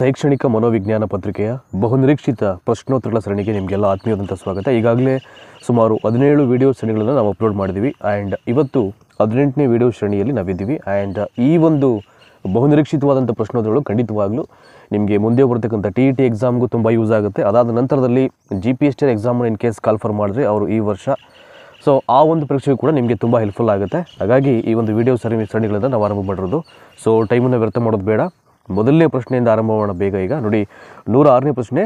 ಶೈಕ್ಷಣಿಕ ಮನೋವಿಜ್ಞಾನ ಪತ್ರಿಕೆಯ ಬಹುನಿರೀಕ್ಷಿತ ಪ್ರಶ್ನೋತ್ತರಗಳ ಸರಣಿಗೆ ನಿಮಗೆಲ್ಲ ಆತ್ಮೀಯವಾದಂಥ ಸ್ವಾಗತ. ಈಗಾಗಲೇ ಸುಮಾರು 17 ವಿಡಿಯೋ ಸರಣಿಗಳನ್ನು ನಾವು ಅಪ್ಲೋಡ್ ಮಾಡಿದ್ದೀವಿ ಆ್ಯಂಡ್ ಇವತ್ತು 18ನೇ ವಿಡಿಯೋ ಶ್ರೇಣಿಯಲ್ಲಿ ನಾವಿದ್ದೀವಿ. ಆ್ಯಂಡ್ ಈ ಒಂದು ಬಹುನಿರೀಕ್ಷಿತವಾದಂಥ ಪ್ರಶ್ನೋತ್ತರಗಳು ಖಂಡಿತವಾಗ್ಲೂ ನಿಮಗೆ ಮುಂದೆ ಬರ್ತಕ್ಕಂಥ TET ಎಕ್ಸಾಮ್ಗೂ ತುಂಬ ಯೂಸ್ ಆಗುತ್ತೆ. ಅದಾದ ನಂತರದಲ್ಲಿ GPST ಎಕ್ಸಾಮನ್ನು ಇನ್ ಕೇಸ್ ಕಾಲ್ಫರ್ ಮಾಡಿದ್ರೆ ಅವರು ಈ ವರ್ಷ ಸೊ ಆ ಒಂದು ಪರೀಕ್ಷೆಗೂ ಕೂಡ ನಿಮಗೆ ತುಂಬ ಹೆಲ್ಪ್ಫುಲ್ ಆಗುತ್ತೆ. ಹಾಗಾಗಿ ಈ ಒಂದು ವಿಡಿಯೋ ಸರಣಿಗಳನ್ನು ನಾವು ಆರಂಭ ಮಾಡಿರೋದು. ಸೊ ಟೈಮನ್ನು ವ್ಯರ್ಥ ಮಾಡೋದು ಬೇಡ, ಮೊದಲನೇ ಪ್ರಶ್ನೆಯಿಂದ ಆರಂಭ ಮಾಡೋಣ ಬೇಗ. ಈಗ ನೋಡಿ, 106ನೇ ಪ್ರಶ್ನೆ.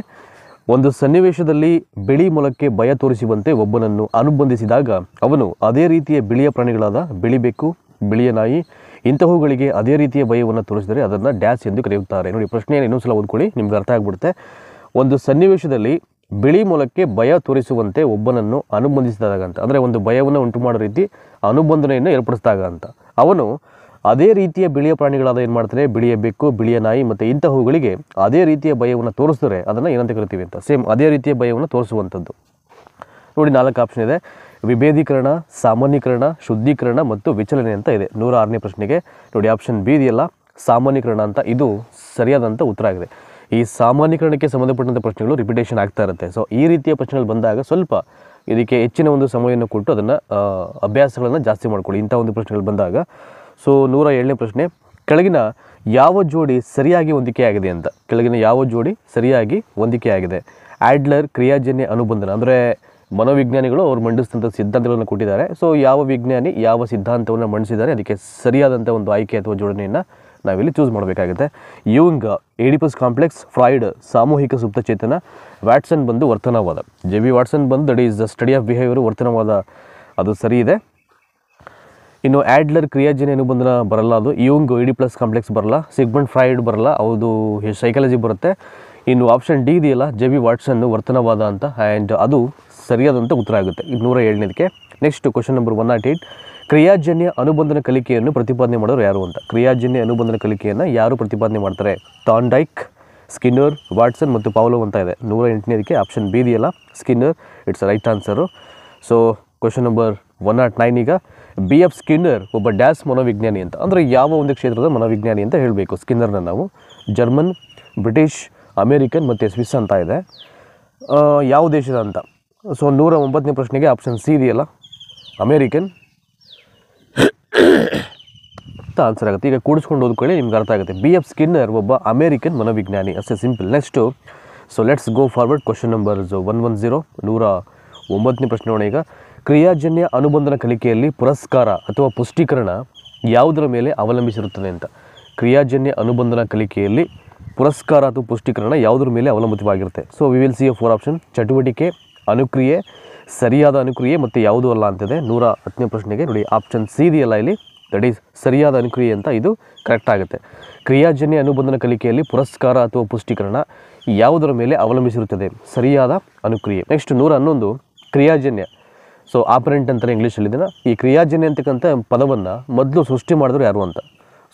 ಒಂದು ಸನ್ನಿವೇಶದಲ್ಲಿ ಬಿಳಿ ಮೊಲಕ್ಕೆ ಭಯ ತೋರಿಸುವಂತೆ ಒಬ್ಬನನ್ನು ಅನುಬಂಧಿಸಿದಾಗ ಅವನು ಅದೇ ರೀತಿಯ ಬಿಳಿಯ ಪ್ರಾಣಿಗಳಾದ ಬಿಳಿ ಬೆಕ್ಕು, ಬಿಳಿಯ ನಾಯಿ ಇಂತಹವುಗಳಿಗೆ ಅದೇ ರೀತಿಯ ಭಯವನ್ನು ತೋರಿಸಿದರೆ ಅದನ್ನು ಡ್ಯಾಶ್ ಎಂದು ಕರೆಯುತ್ತಾರೆ. ನೋಡಿ, ಪ್ರಶ್ನೆಯನ್ನು ಇನ್ನೊಂದ್ಸಲ ಓದ್ಕೊಳ್ಳಿ, ನಿಮ್ಗೆ ಅರ್ಥ ಆಗ್ಬಿಡುತ್ತೆ. ಒಂದು ಸನ್ನಿವೇಶದಲ್ಲಿ ಬಿಳಿ ಮೊಲಕ್ಕೆ ಭಯ ತೋರಿಸುವಂತೆ ಒಬ್ಬನನ್ನು ಅನುಬಂಧಿಸಿದಾಗ ಅಂತ ಅಂದರೆ ಒಂದು ಭಯವನ್ನು ಉಂಟು ಮಾಡೋ ರೀತಿ ಅನುಬಂಧನೆಯನ್ನು ಏರ್ಪಡಿಸಿದಾಗ ಅಂತ ಅವನು ಅದೇ ರೀತಿಯ ಬಿಳಿಯ ಪ್ರಾಣಿಗಳಾದ ಏನು ಮಾಡ್ತಾರೆ, ಬಿಳಿಯ ಬೆಕ್ಕು, ಬಿಳಿಯ ನಾಯಿ ಮತ್ತು ಇಂತಹವುಗಳಿಗೆ ಅದೇ ರೀತಿಯ ಭಯವನ್ನು ತೋರಿಸಿದ್ರೆ ಅದನ್ನು ಏನಂತ ಕರಿತೀವಿ ಅಂತ. ಸೇಮ್ ಅದೇ ರೀತಿಯ ಭಯವನ್ನು ತೋರಿಸುವಂಥದ್ದು. ನೋಡಿ, 4 ಆಪ್ಷನ್ ಇದೆ. ವಿಭೇದೀಕರಣ, ಸಾಮಾನ್ಯೀಕರಣ, ಶುದ್ಧೀಕರಣ ಮತ್ತು ವಿಚಲನೆ ಅಂತ ಇದೆ 106ನೇ ಪ್ರಶ್ನೆಗೆ. ನೋಡಿ, ಆಪ್ಷನ್ ಬಿ ಇದೆಯಲ್ಲ, ಸಾಮಾನ್ಯೀಕರಣ ಅಂತ, ಇದು ಸರಿಯಾದಂಥ ಉತ್ತರ ಆಗಿದೆ. ಈ ಸಾಮಾನ್ಯೀಕರಣಕ್ಕೆ ಸಂಬಂಧಪಟ್ಟಂಥ ಪ್ರಶ್ನೆಗಳು ರಿಪಿಟೇಷನ್ ಆಗ್ತಾ ಇರುತ್ತೆ. ಸೊ ಈ ರೀತಿಯ ಪ್ರಶ್ನೆಗಳು ಬಂದಾಗ ಸ್ವಲ್ಪ ಇದಕ್ಕೆ ಹೆಚ್ಚಿನ ಒಂದು ಸಮಯವನ್ನು ಕೊಟ್ಟು ಅದನ್ನು ಅಭ್ಯಾಸಗಳನ್ನು ಜಾಸ್ತಿ ಮಾಡ್ಕೊಳ್ಳಿ ಇಂಥ ಒಂದು ಪ್ರಶ್ನೆಗಳು ಬಂದಾಗ. ಸೊ 107ನೇ ಪ್ರಶ್ನೆ. ಕೆಳಗಿನ ಯಾವ ಜೋಡಿ ಸರಿಯಾಗಿ ಹೊಂದಿಕೆಯಾಗಿದೆ ಅಂತ. ಕೆಳಗಿನ ಯಾವ ಜೋಡಿ ಸರಿಯಾಗಿ ಹೊಂದಿಕೆಯಾಗಿದೆ? ಆಡ್ಲರ್ ಕ್ರಿಯಾಜನ್ಯ ಅನುಬಂಧನ ಅಂದರೆ ಮನೋವಿಜ್ಞಾನಿಗಳು ಅವರು ಮಂಡಿಸಿದಂಥ ಸಿದ್ಧಾಂತಗಳನ್ನು ಕೊಟ್ಟಿದ್ದಾರೆ. ಸೊ ಯಾವ ವಿಜ್ಞಾನಿ ಯಾವ ಸಿದ್ಧಾಂತವನ್ನು ಮಂಡಿಸಿದ್ದಾರೆ ಅದಕ್ಕೆ ಸರಿಯಾದಂಥ ಒಂದು ಆಯ್ಕೆ ಅಥವಾ ಜೋಡಣೆಯನ್ನು ನಾವಿಲ್ಲಿ ಚೂಸ್ ಮಾಡಬೇಕಾಗುತ್ತೆ. ಯೂಂಗ್ ಏಡಿಪಸ್ ಕಾಂಪ್ಲೆಕ್ಸ್, ಫ್ರಾಯ್ಡ್ ಸಾಮೂಹಿಕ ಸುಪ್ತಚೇತನ, ವ್ಯಾಟ್ಸನ್ ಬಂದು ವರ್ತನವಾದ. JB ವಾಟ್ಸನ್ ಬಂದು that is the study of behaviour, ವರ್ತನವಾದ ಅದು ಸರಿ ಇದೆ. ಇನ್ನು ಆಡ್ಲರ್ ಕ್ರಿಯಾಜನ್ಯ ಅನುಬಂಧನ ಬರಲ್ಲ, ಅದು ಯೂಂಗ್ ಏಡಿಪಸ್ ಕಾಂಪ್ಲೆಕ್ಸ್ ಬರಲ್ಲ, ಸಿಗ್ಮಂಡ್ ಫ್ರಾಯ್ಡ್ ಬರಲ್ಲ, ಅದು ಸೈಕಾಲಜಿ ಬರುತ್ತೆ. ಇನ್ನು ಆಪ್ಷನ್ ಡಿ ಇದೆಯಲ್ಲ, JB ವಾಟ್ಸನ್ ವರ್ತನವಾದ ಅಂತ, ಆ್ಯಂಡ್ ಅದು ಸರಿಯಾದಂಥ ಉತ್ತರ ಆಗುತ್ತೆ 107ನೇದಕ್ಕೆ. Next question number 108. ಕ್ರಿಯಾಜನ್ಯ ಅನುಬಂಧನ ಕಲಿಕೆಯನ್ನು ಪ್ರತಿಪಾದನೆ ಮಾಡೋರು ಯಾರು ಅಂತ. ಕ್ರಿಯಾಜನ್ಯ ಅನುಬಂಧನ ಕಲಿಕೆಯನ್ನು ಯಾರು ಪ್ರತಿಪಾದನೆ ಮಾಡ್ತಾರೆ? ಥಾರ್ನ್ಡೈಕ್, ಸ್ಕಿನ್ನರ್, ವಾಟ್ಸನ್ ಮತ್ತು ಪೌಲೋವ್ ಅಂತ ಇದೆ 108ನೇದಕ್ಕೆ. ಆಪ್ಷನ್ ಬಿ ಇದೆಯಲ್ಲ, Skinner, it's right answer. So question number 109. ಈಗ BF ಸ್ಕಿನ್ನರ್ ಒಬ್ಬ ಡ್ಯಾಶ್ ಮನೋವಿಜ್ಞಾನಿ ಅಂತ, ಅಂದರೆ ಯಾವ ಒಂದು ಕ್ಷೇತ್ರದ ಮನೋವಿಜ್ಞಾನಿ ಅಂತ ಹೇಳಬೇಕು ಸ್ಕಿನ್ನರ್ನ ನಾವು. ಜರ್ಮನ್, ಬ್ರಿಟಿಷ್, ಅಮೇರಿಕನ್ ಮತ್ತು ಸ್ವಿಸ್ ಅಂತ ಇದೆ. ಯಾವ ದೇಶದ ಅಂತ. ಸೊ 109ನೇ ಪ್ರಶ್ನೆಗೆ ಆಪ್ಷನ್ ಸಿ ಇದೆಯಲ್ಲ, ಅಮೇರಿಕನ್ ಅಂತ ಆನ್ಸರ್ ಆಗುತ್ತೆ. ಈಗ ಕೂಡಿಸ್ಕೊಂಡು ಓದ್ಕೊಳ್ಳಿ, ನಿಮ್ಗೆ ಅರ್ಥ ಆಗುತ್ತೆ. BF ಸ್ಕಿನ್ನರ್ ಒಬ್ಬ ಅಮೇರಿಕನ್ ಮನೋವಿಜ್ಞಾನಿ, ಅಷ್ಟೇ simple. Next so let's go forward. Question number 110, 109ನೇ ಪ್ರಶ್ನೆ ನೋಡೋಣ. ಈಗ ಕ್ರಿಯಾಜನ್ಯ ಅನುಬಂಧನ ಕಲಿಕೆಯಲ್ಲಿ ಪುರಸ್ಕಾರ ಅಥವಾ ಪುಷ್ಟೀಕರಣ ಯಾವುದರ ಮೇಲೆ ಅವಲಂಬಿಸಿರುತ್ತದೆ ಅಂತ. ಕ್ರಿಯಾಜನ್ಯ ಅನುಬಂಧನ ಕಲಿಕೆಯಲ್ಲಿ ಪುರಸ್ಕಾರ ಅಥವಾ ಪುಷ್ಟೀಕರಣ ಯಾವುದರ ಮೇಲೆ ಅವಲಂಬಿತವಾಗಿರುತ್ತೆ? So we will see a 4 option. ಚಟುವಟಿಕೆ, ಅನುಕ್ರಿಯೆ, ಸರಿಯಾದ ಅನುಕ್ರಿಯೆ ಮತ್ತು ಯಾವುದೂ ಅಲ್ಲ ಅಂತಿದೆ 110ನೇ ಪ್ರಶ್ನೆಗೆ. ನೋಡಿ, ಆಪ್ಷನ್ ಸಿ ಇದೆಯಲ್ಲ ಇಲ್ಲಿ, ದಟ್ ಈಸ್ ಸರಿಯಾದ ಅನುಕ್ರಿಯೆ ಅಂತ, ಇದು ಕರೆಕ್ಟ್ ಆಗುತ್ತೆ. ಕ್ರಿಯಾಜನ್ಯ ಅನುಬಂಧನ ಕಲಿಕೆಯಲ್ಲಿ ಪುರಸ್ಕಾರ ಅಥವಾ ಪುಷ್ಟೀಕರಣ ಯಾವುದರ ಮೇಲೆ ಅವಲಂಬಿಸಿರುತ್ತದೆ? ಸರಿಯಾದ ಅನುಕ್ರಿಯೆ. ನೆಕ್ಸ್ಟ್ 111. ಕ್ರಿಯಾಜನ್ಯ, ಸೊ ಆಪರೆಂಟ್ ಅಂತಲೇ ಇಂಗ್ಲೀಷಲ್ಲಿದ್ದೀನ. ಈ ಕ್ರಿಯಾಜನ್ಯ ಅಂತಕ್ಕಂಥ ಪದವನ್ನು ಮೊದಲು ಸೃಷ್ಟಿ ಮಾಡಿದ್ರು ಯಾರು ಅಂತ,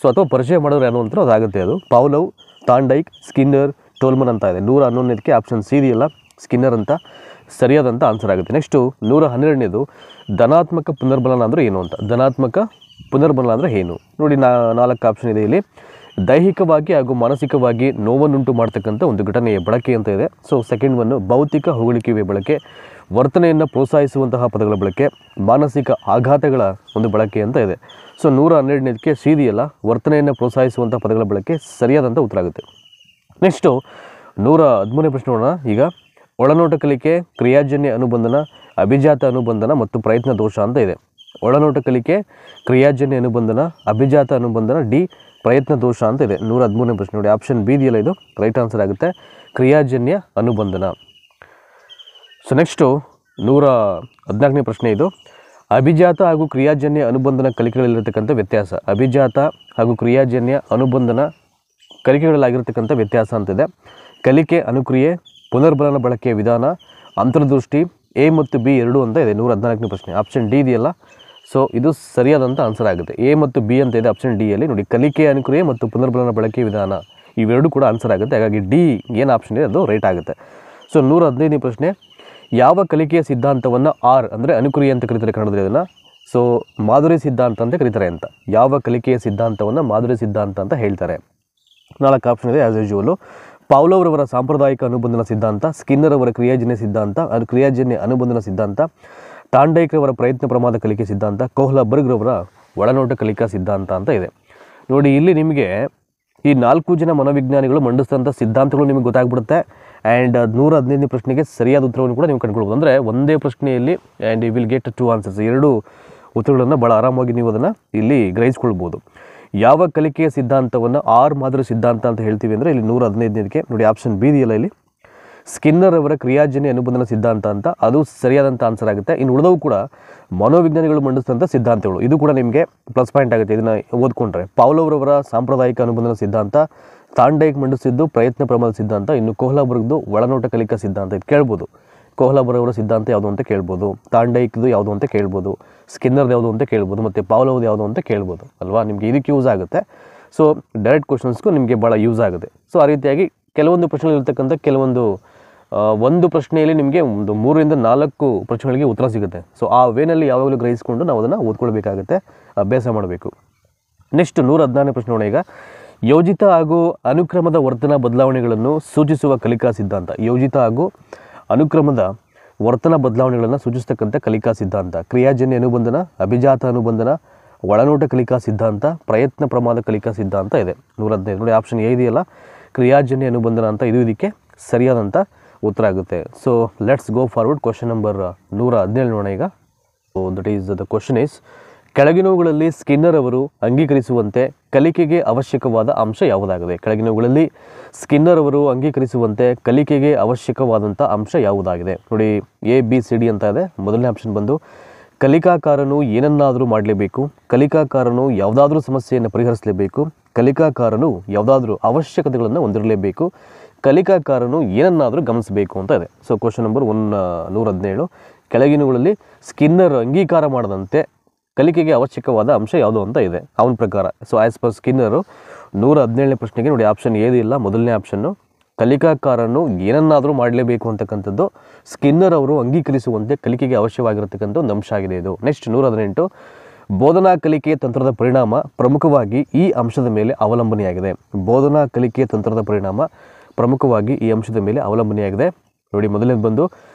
ಸೊ ಅಥವಾ ಪರಿಚಯ ಮಾಡಿದ್ರು ಯಾರು ಅಂತ ಅದಾಗುತ್ತೆ. ಅದು ಪೌಲೋವ್, ಥಾರ್ನ್ಡೈಕ್, ಸ್ಕಿನ್ನರ್, ಟೋಲ್ಮನ್ ಅಂತ ಇದೆ 111ನೇದಕ್ಕೆ. ಆಪ್ಷನ್ ಸಿ ಇದೆಯಲ್ಲ, ಸ್ಕಿನ್ನರ್ ಅಂತ ಸರಿಯಾದಂಥ ಆನ್ಸರ್ ಆಗುತ್ತೆ. ನೆಕ್ಸ್ಟು 112ನೇದು. ಧನಾತ್ಮಕ ಪುನರ್ಬಲನ ಅಂದರೆ ಏನು ಅಂತ. ಧನಾತ್ಮಕ ಪುನರ್ಬಲನ ಅಂದರೆ ಏನು? ನೋಡಿ, 4 ಆಪ್ಷನ್ ಇದೆ ಇಲ್ಲಿ. ದೈಹಿಕವಾಗಿ ಹಾಗೂ ಮಾನಸಿಕವಾಗಿ ನೋವನ್ನುಂಟು ಮಾಡ್ತಕ್ಕಂಥ ಒಂದು ಘಟನೆಯ ಬಳಕೆ ಅಂತ ಇದೆ. ಸೊ ಸೆಕೆಂಡ್ ಒನ್ನು ಭೌತಿಕ ಹೊಗಳಿಕೆಯ ಬಳಕೆ, ವರ್ತನೆಯನ್ನು ಪ್ರೋತ್ಸಾಹಿಸುವಂತಹ ಪದಗಳ ಬಳಕೆ, ಮಾನಸಿಕ ಆಘಾತಗಳ ಒಂದು ಬಳಕೆ ಅಂತ ಇದೆ. ಸೊ 112ನೇದಕ್ಕೆ ಸಿ ಇದೆಯಲ್ಲ, ವರ್ತನೆಯನ್ನು ಪ್ರೋತ್ಸಾಹಿಸುವಂಥ ಪದಗಳ ಬಳಕೆ ಸರಿಯಾದಂಥ ಉತ್ತರ ಆಗುತ್ತೆ. ನೆಕ್ಸ್ಟು 113ನೇ ಪ್ರಶ್ನೆ ನೋಡೋಣ. ಈಗ ಒಳನೋಟ ಕಲಿಕೆ, ಕ್ರಿಯಾಜನ್ಯ ಅನುಬಂಧನ, ಅಭಿಜಾತ ಅನುಬಂಧನ ಮತ್ತು ಪ್ರಯತ್ನ ದೋಷ ಅಂತ ಇದೆ. ಒಳನೋಟ ಕಲಿಕೆ, ಕ್ರಿಯಾಜನ್ಯ ಅನುಬಂಧನ, ಅಭಿಜಾತ ಅನುಬಂಧನ, ಡಿ ಪ್ರಯತ್ನ ದೋಷ ಅಂತ ಇದೆ 113ನೇ ಪ್ರಶ್ನೆ. ನೋಡಿ, ಆಪ್ಷನ್ ಬಿ ಇದೆಯಲ್ಲ, ಇದು ರೈಟ್ ಆನ್ಸರ್ ಆಗುತ್ತೆ, ಕ್ರಿಯಾಜನ್ಯ ಅನುಬಂಧನ. ಸೊ ನೆಕ್ಸ್ಟು 114ನೇ ಪ್ರಶ್ನೆ. ಇದು ಅಭಿಜಾತ ಹಾಗೂ ಕ್ರಿಯಾಜನ್ಯ ಅನುಬಂಧನ ಕಲಿಕೆಗಳಲ್ಲಿರತಕ್ಕಂಥ ವ್ಯತ್ಯಾಸ. ಅಭಿಜಾತ ಹಾಗೂ ಕ್ರಿಯಾಜನ್ಯ ಅನುಬಂಧನ ಕಲಿಕೆಗಳಲ್ಲಾಗಿರ್ತಕ್ಕಂಥ ವ್ಯತ್ಯಾಸ ಅಂತಿದೆ. ಕಲಿಕೆ, ಅನುಕ್ರಿಯೆ, ಪುನರ್ಬಲನ ಬಳಕೆಯ ವಿಧಾನ, ಅಂತರ್ದೃಷ್ಟಿ, ಎ ಮತ್ತು ಬಿ ಎರಡೂ ಅಂತ ಇದೆ 114ನೇ ಪ್ರಶ್ನೆ. ಆಪ್ಷನ್ ಡಿ ಇದೆಯಲ್ಲ, ಸೊ ಇದು ಸರಿಯಾದಂಥ ಆನ್ಸರ್ ಆಗುತ್ತೆ. ಎ ಮತ್ತು ಬಿ ಅಂತ ಇದೆ ಆಪ್ಷನ್ ಡಿಯಲ್ಲಿ. ನೋಡಿ, ಕಲಿಕೆ, ಅನುಕ್ರಿಯೆ ಮತ್ತು ಪುನರ್ಬಲನ ಬಳಕೆಯ ವಿಧಾನ ಇವೆರಡೂ ಕೂಡ ಆನ್ಸರ್ ಆಗುತ್ತೆ. ಹಾಗಾಗಿ ಡಿ ಏನು ಆಪ್ಷನ್ ಇದೆ ಅದು ರೈಟ್ ಆಗುತ್ತೆ. ಸೊ 115ನೇ ಪ್ರಶ್ನೆ. ಯಾವ ಕಲಿಕೆಯ ಸಿದ್ಧಾಂತವನ್ನು ಆರ್ ಅಂದರೆ ಅನುಕ್ರಿಯೆ ಅಂತ ಕರೀತಾರೆ ಕನ್ನಡದಲ್ಲಿ ಅದನ್ನು. ಸೊ ಮಾಧುರಿ ಸಿದ್ಧಾಂತ ಅಂತ ಕರೀತಾರೆ ಅಂತ. ಯಾವ ಕಲಿಕೆಯ ಸಿದ್ಧಾಂತವನ್ನು ಮಾಧುರಿ ಸಿದ್ಧಾಂತ ಅಂತ ಹೇಳ್ತಾರೆ? 4 ಆಪ್ಷನ್ ಇದೆ ಆ್ಯಸ್ ಯೂಶುವಲು. ಪಾವ್ಲೋವ್ರವರ ಸಾಂಪ್ರದಾಯಿಕ ಅನುಬಂಧನ ಸಿದ್ಧಾಂತ, ಸ್ಕಿನ್ನರ್ ಅವರ ಕ್ರಿಯಾಜನ್ಯ ಸಿದ್ಧಾಂತ, ಕ್ರಿಯಾಜನ್ಯ ಅನುಬಂಧನ ಸಿದ್ಧಾಂತ, ಟಾಂಡೈಕ್ರವರ ಪ್ರಯತ್ನ ಪ್ರಮಾದ ಕಲಿಕೆ ಸಿದ್ಧಾಂತ, ಕೋಹ್ಲಬರ್ಗ್ರವರ ಒಳನೋಟ ಕಲಿಕಾ ಸಿದ್ಧಾಂತ ಅಂತ ಇದೆ. ನೋಡಿ, ಇಲ್ಲಿ ನಿಮಗೆ ಈ 4 ಜನ ಮನೋವಿಜ್ಞಾನಿಗಳು ಮಂಡಿಸಿದಂಥ ಸಿದ್ಧಾಂತಗಳು ನಿಮಗೆ ಗೊತ್ತಾಗ್ಬಿಡುತ್ತೆ. ಆ್ಯಂಡ್ 115ನೇ ಪ್ರಶ್ನೆಗೆ ಸರಿಯಾದ ಉತ್ತರವನ್ನು ಕೂಡ ನೀವು ಕಂಡುಕೊಳ್ಬೋದು. ಅಂದರೆ ಒಂದೇ ಪ್ರಶ್ನೆಯಲ್ಲಿ and you will get 2 answers. 2 ಉತ್ತರಗಳನ್ನು ಭಾಳ ಆರಾಮಾಗಿ ನೀವು ಅದನ್ನು ಇಲ್ಲಿ ಗ್ರಹಿಸ್ಕೊಳ್ಬೋದು. ಯಾವ ಕಲಿಕೆಯ ಸಿದ್ಧಾಂತವನ್ನು ಆರ್ ಮಾದರಿ ಸಿದ್ಧಾಂತ ಅಂತ ಹೇಳ್ತೀವಿ ಅಂದರೆ ಇಲ್ಲಿ 115ನೇದಕ್ಕೆ ನೋಡಿ ಆಪ್ಷನ್ ಬಿ ಇದೆಯಲ್ಲ, ಇಲ್ಲಿ ಸ್ಕಿನ್ನರ್ ಅವರ ಕ್ರಿಯಾಜನ್ಯ ಅನುಬಂಧನ ಸಿದ್ಧಾಂತ ಅಂತ, ಅದು ಸರಿಯಾದಂಥ ಆನ್ಸರ್ ಆಗುತ್ತೆ. ಇನ್ನು ಉಳಿದವು ಕೂಡ ಮನೋವಿಜ್ಞಾನಿಗಳು ಮಂಡಿಸಿದಂಥ ಸಿದ್ಧಾಂತಗಳು, ಇದು ಕೂಡ ನಿಮಗೆ ಪ್ಲಸ್ ಪಾಯಿಂಟ್ ಆಗುತ್ತೆ ಇದನ್ನು ಓದ್ಕೊಂಡ್ರೆ. ಪಾವ್ಲೋವ್ರವರ ಸಾಂಪ್ರದಾಯಿಕ ಅನುಬಂಧನ ಸಿದ್ಧಾಂತ, ಟಾಂಡೈಕ್ ಮಂಡಿಸಿದ್ದು ಪ್ರಯತ್ನ ಪ್ರಮಾದ ಸಿದ್ಧಾಂತ, ಇನ್ನು ಕೋಹ್ಲಬರ್ಗ್ದು ಒಳನೋಟ ಕಲಿಕಾ ಸಿದ್ಧಾಂತ. ಇದು ಕೇಳ್ಬೋದು, ಕೋಹ್ಲಬರ್ಗ್ ಅವರ ಸಿದ್ಧಾಂತ ಯಾವುದು ಅಂತ ಕೇಳ್ಬೋದು, ಟಾಂಡೈಕ್ದು ಯಾವುದು ಅಂತ ಕೇಳ್ಬೋದು, ಸ್ಕಿನ್ನರ್ದು ಯಾವುದು ಅಂತ ಕೇಳ್ಬೋದು, ಮತ್ತು ಪಾವ್ಲೋವ್ದು ಯಾವುದು ಅಂತ ಕೇಳ್ಬೋದು ಅಲ್ವಾ. ನಿಮಗೆ ಇದಕ್ಕೆ ಯೂಸ್ ಆಗುತ್ತೆ. ಸೊ ಡೈರೆಕ್ಟ್ ಕ್ವಶನ್ಸ್ಗೂ ನಿಮಗೆ ಭಾಳ ಯೂಸ್ ಆಗುತ್ತೆ. ಸೊ ಆ ರೀತಿಯಾಗಿ ಕೆಲವೊಂದು ಪ್ರಶ್ನೆಗಳಿರ್ತಕ್ಕಂಥ ಒಂದು ಪ್ರಶ್ನೆಯಲ್ಲಿ ನಿಮಗೆ ಒಂದು 3 ರಿಂದ 4 ಪ್ರಶ್ನೆಗಳಿಗೆ ಉತ್ತರ ಸಿಗುತ್ತೆ. ಸೊ ಆ ವೇನಲ್ಲಿ ಯಾವಾಗಲೂ ಗ್ರಹಿಸಿಕೊಂಡು ನಾವು ಅದನ್ನು ಓದ್ಕೊಳ್ಬೇಕಾಗುತ್ತೆ, ಅಭ್ಯಾಸ ಮಾಡಬೇಕು. ನೆಕ್ಸ್ಟ್ 116ನೇ ಪ್ರಶ್ನೆ ನೋಡಿ. ಈಗ ಯೋಜಿತ ಹಾಗೂ ಅನುಕ್ರಮದ ವರ್ತನ ಬದಲಾವಣೆಗಳನ್ನು ಸೂಚಿಸುವ ಕಲಿಕಾ ಸಿದ್ಧಾಂತ. ಯೋಜಿತ ಹಾಗೂ ಅನುಕ್ರಮದ ವರ್ತನ ಬದಲಾವಣೆಗಳನ್ನು ಸೂಚಿಸ್ತಕ್ಕಂಥ ಕಲಿಕಾ ಸಿದ್ಧಾಂತ, ಕ್ರಿಯಾಜನ್ಯ ಅನುಬಂಧನ, ಅಭಿಜಾತ ಅನುಬಂಧನ, ಒಳನೋಟ ಕಲಿಕಾ ಸಿದ್ಧಾಂತ, ಪ್ರಯತ್ನ ಪ್ರಮಾದ ಕಲಿಕಾ ಸಿದ್ಧಾಂತ ಇದೆ. 115 ನೋಡಿ ಆಪ್ಷನ್ ಎ ಇದೆಯಲ್ಲ, ಕ್ರಿಯಾಜನ್ಯ ಅನುಬಂಧನ ಅಂತ, ಇದು ಇದಕ್ಕೆ ಸರಿಯಾದಂಥ ಉತ್ತರ ಆಗುತ್ತೆ. So let's go forward. Question number 117 ನೋಡೋಣ. ಈಗ that is the question is, ಕೆಳಗಿನವುಗಳಲ್ಲಿ ಸ್ಕಿನ್ನರ್ ಅವರು ಅಂಗೀಕರಿಸುವಂತೆ ಕಲಿಕೆಗೆ ಅವಶ್ಯಕವಾದ ಅಂಶ ಯಾವುದಾಗಿದೆ? ಕೆಳಗಿನವುಗಳಲ್ಲಿ ಸ್ಕಿನ್ನರ್ ಅವರು ಅಂಗೀಕರಿಸುವಂತೆ ಕಲಿಕೆಗೆ ಅವಶ್ಯಕವಾದಂಥ ಅಂಶ ಯಾವುದಾಗಿದೆ? ನೋಡಿ, ಎ ಬಿ ಸಿ ಡಿ ಅಂತ ಇದೆ. ಮೊದಲನೇ ಆಪ್ಷನ್ ಬಂದು ಕಲಿಕಾಕಾರನು ಏನನ್ನಾದರೂ ಮಾಡಲೇಬೇಕು, ಕಲಿಕಾಕಾರನು ಯಾವುದಾದ್ರೂ ಸಮಸ್ಯೆಯನ್ನು ಪರಿಹರಿಸಲೇಬೇಕು, ಕಲಿಕಾಕಾರನು ಯಾವುದಾದ್ರೂ ಅವಶ್ಯಕತೆಗಳನ್ನು ಹೊಂದಿರಲೇಬೇಕು, ಕಲಿಕಾಕಾರನು ಏನನ್ನಾದರೂ ಗಮನಿಸಬೇಕು ಅಂತ ಇದೆ. ಸೊ ಕ್ವಶನ್ ನಂಬರ್ 117, ಕೆಳಗಿನವುಗಳಲ್ಲಿ ಸ್ಕಿನ್ನರ್ ಅಂಗೀಕಾರ ಮಾಡದಂತೆ ಕಲಿಕೆಗೆ ಅವಶ್ಯಕವಾದ ಅಂಶ ಯಾವುದು ಅಂತ ಇದೆ ಅವನ ಪ್ರಕಾರ. ಸೊ ಆ್ಯಸ್ ಪರ್ ಸ್ಕಿನ್ನರು 117ನೇ ಪ್ರಶ್ನೆಗೆ ನೋಡಿ ಆಪ್ಷನ್ ಏದಿಲ್ಲ, ಮೊದಲನೇ ಆಪ್ಷನ್ನು ಕಲಿಕಾಕಾರನು ಏನನ್ನಾದರೂ ಮಾಡಲೇಬೇಕು ಅಂತಕ್ಕಂಥದ್ದು ಸ್ಕಿನ್ನರ್ ಅವರು ಅಂಗೀಕರಿಸುವಂತೆ ಕಲಿಕೆಗೆ ಅವಶ್ಯವಾಗಿರತಕ್ಕಂಥ ಒಂದು ಅಂಶ ಆಗಿದೆ ಇದು. ನೆಕ್ಸ್ಟ್ 118, ಬೋಧನಾ ಕಲಿಕೆಯ ತಂತ್ರದ ಪರಿಣಾಮ ಪ್ರಮುಖವಾಗಿ ಈ ಅಂಶದ ಮೇಲೆ ಅವಲಂಬನೆಯಾಗಿದೆ. ಬೋಧನಾ ಕಲಿಕೆಯ ತಂತ್ರದ ಪರಿಣಾಮ ಪ್ರಮುಖವಾಗಿ ಈ ಅಂಶದ ಮೇಲೆ ಅವಲಂಬನೆಯಾಗಿದೆ. ನೋಡಿ, ಮೊದಲನೇದು ಬಂದು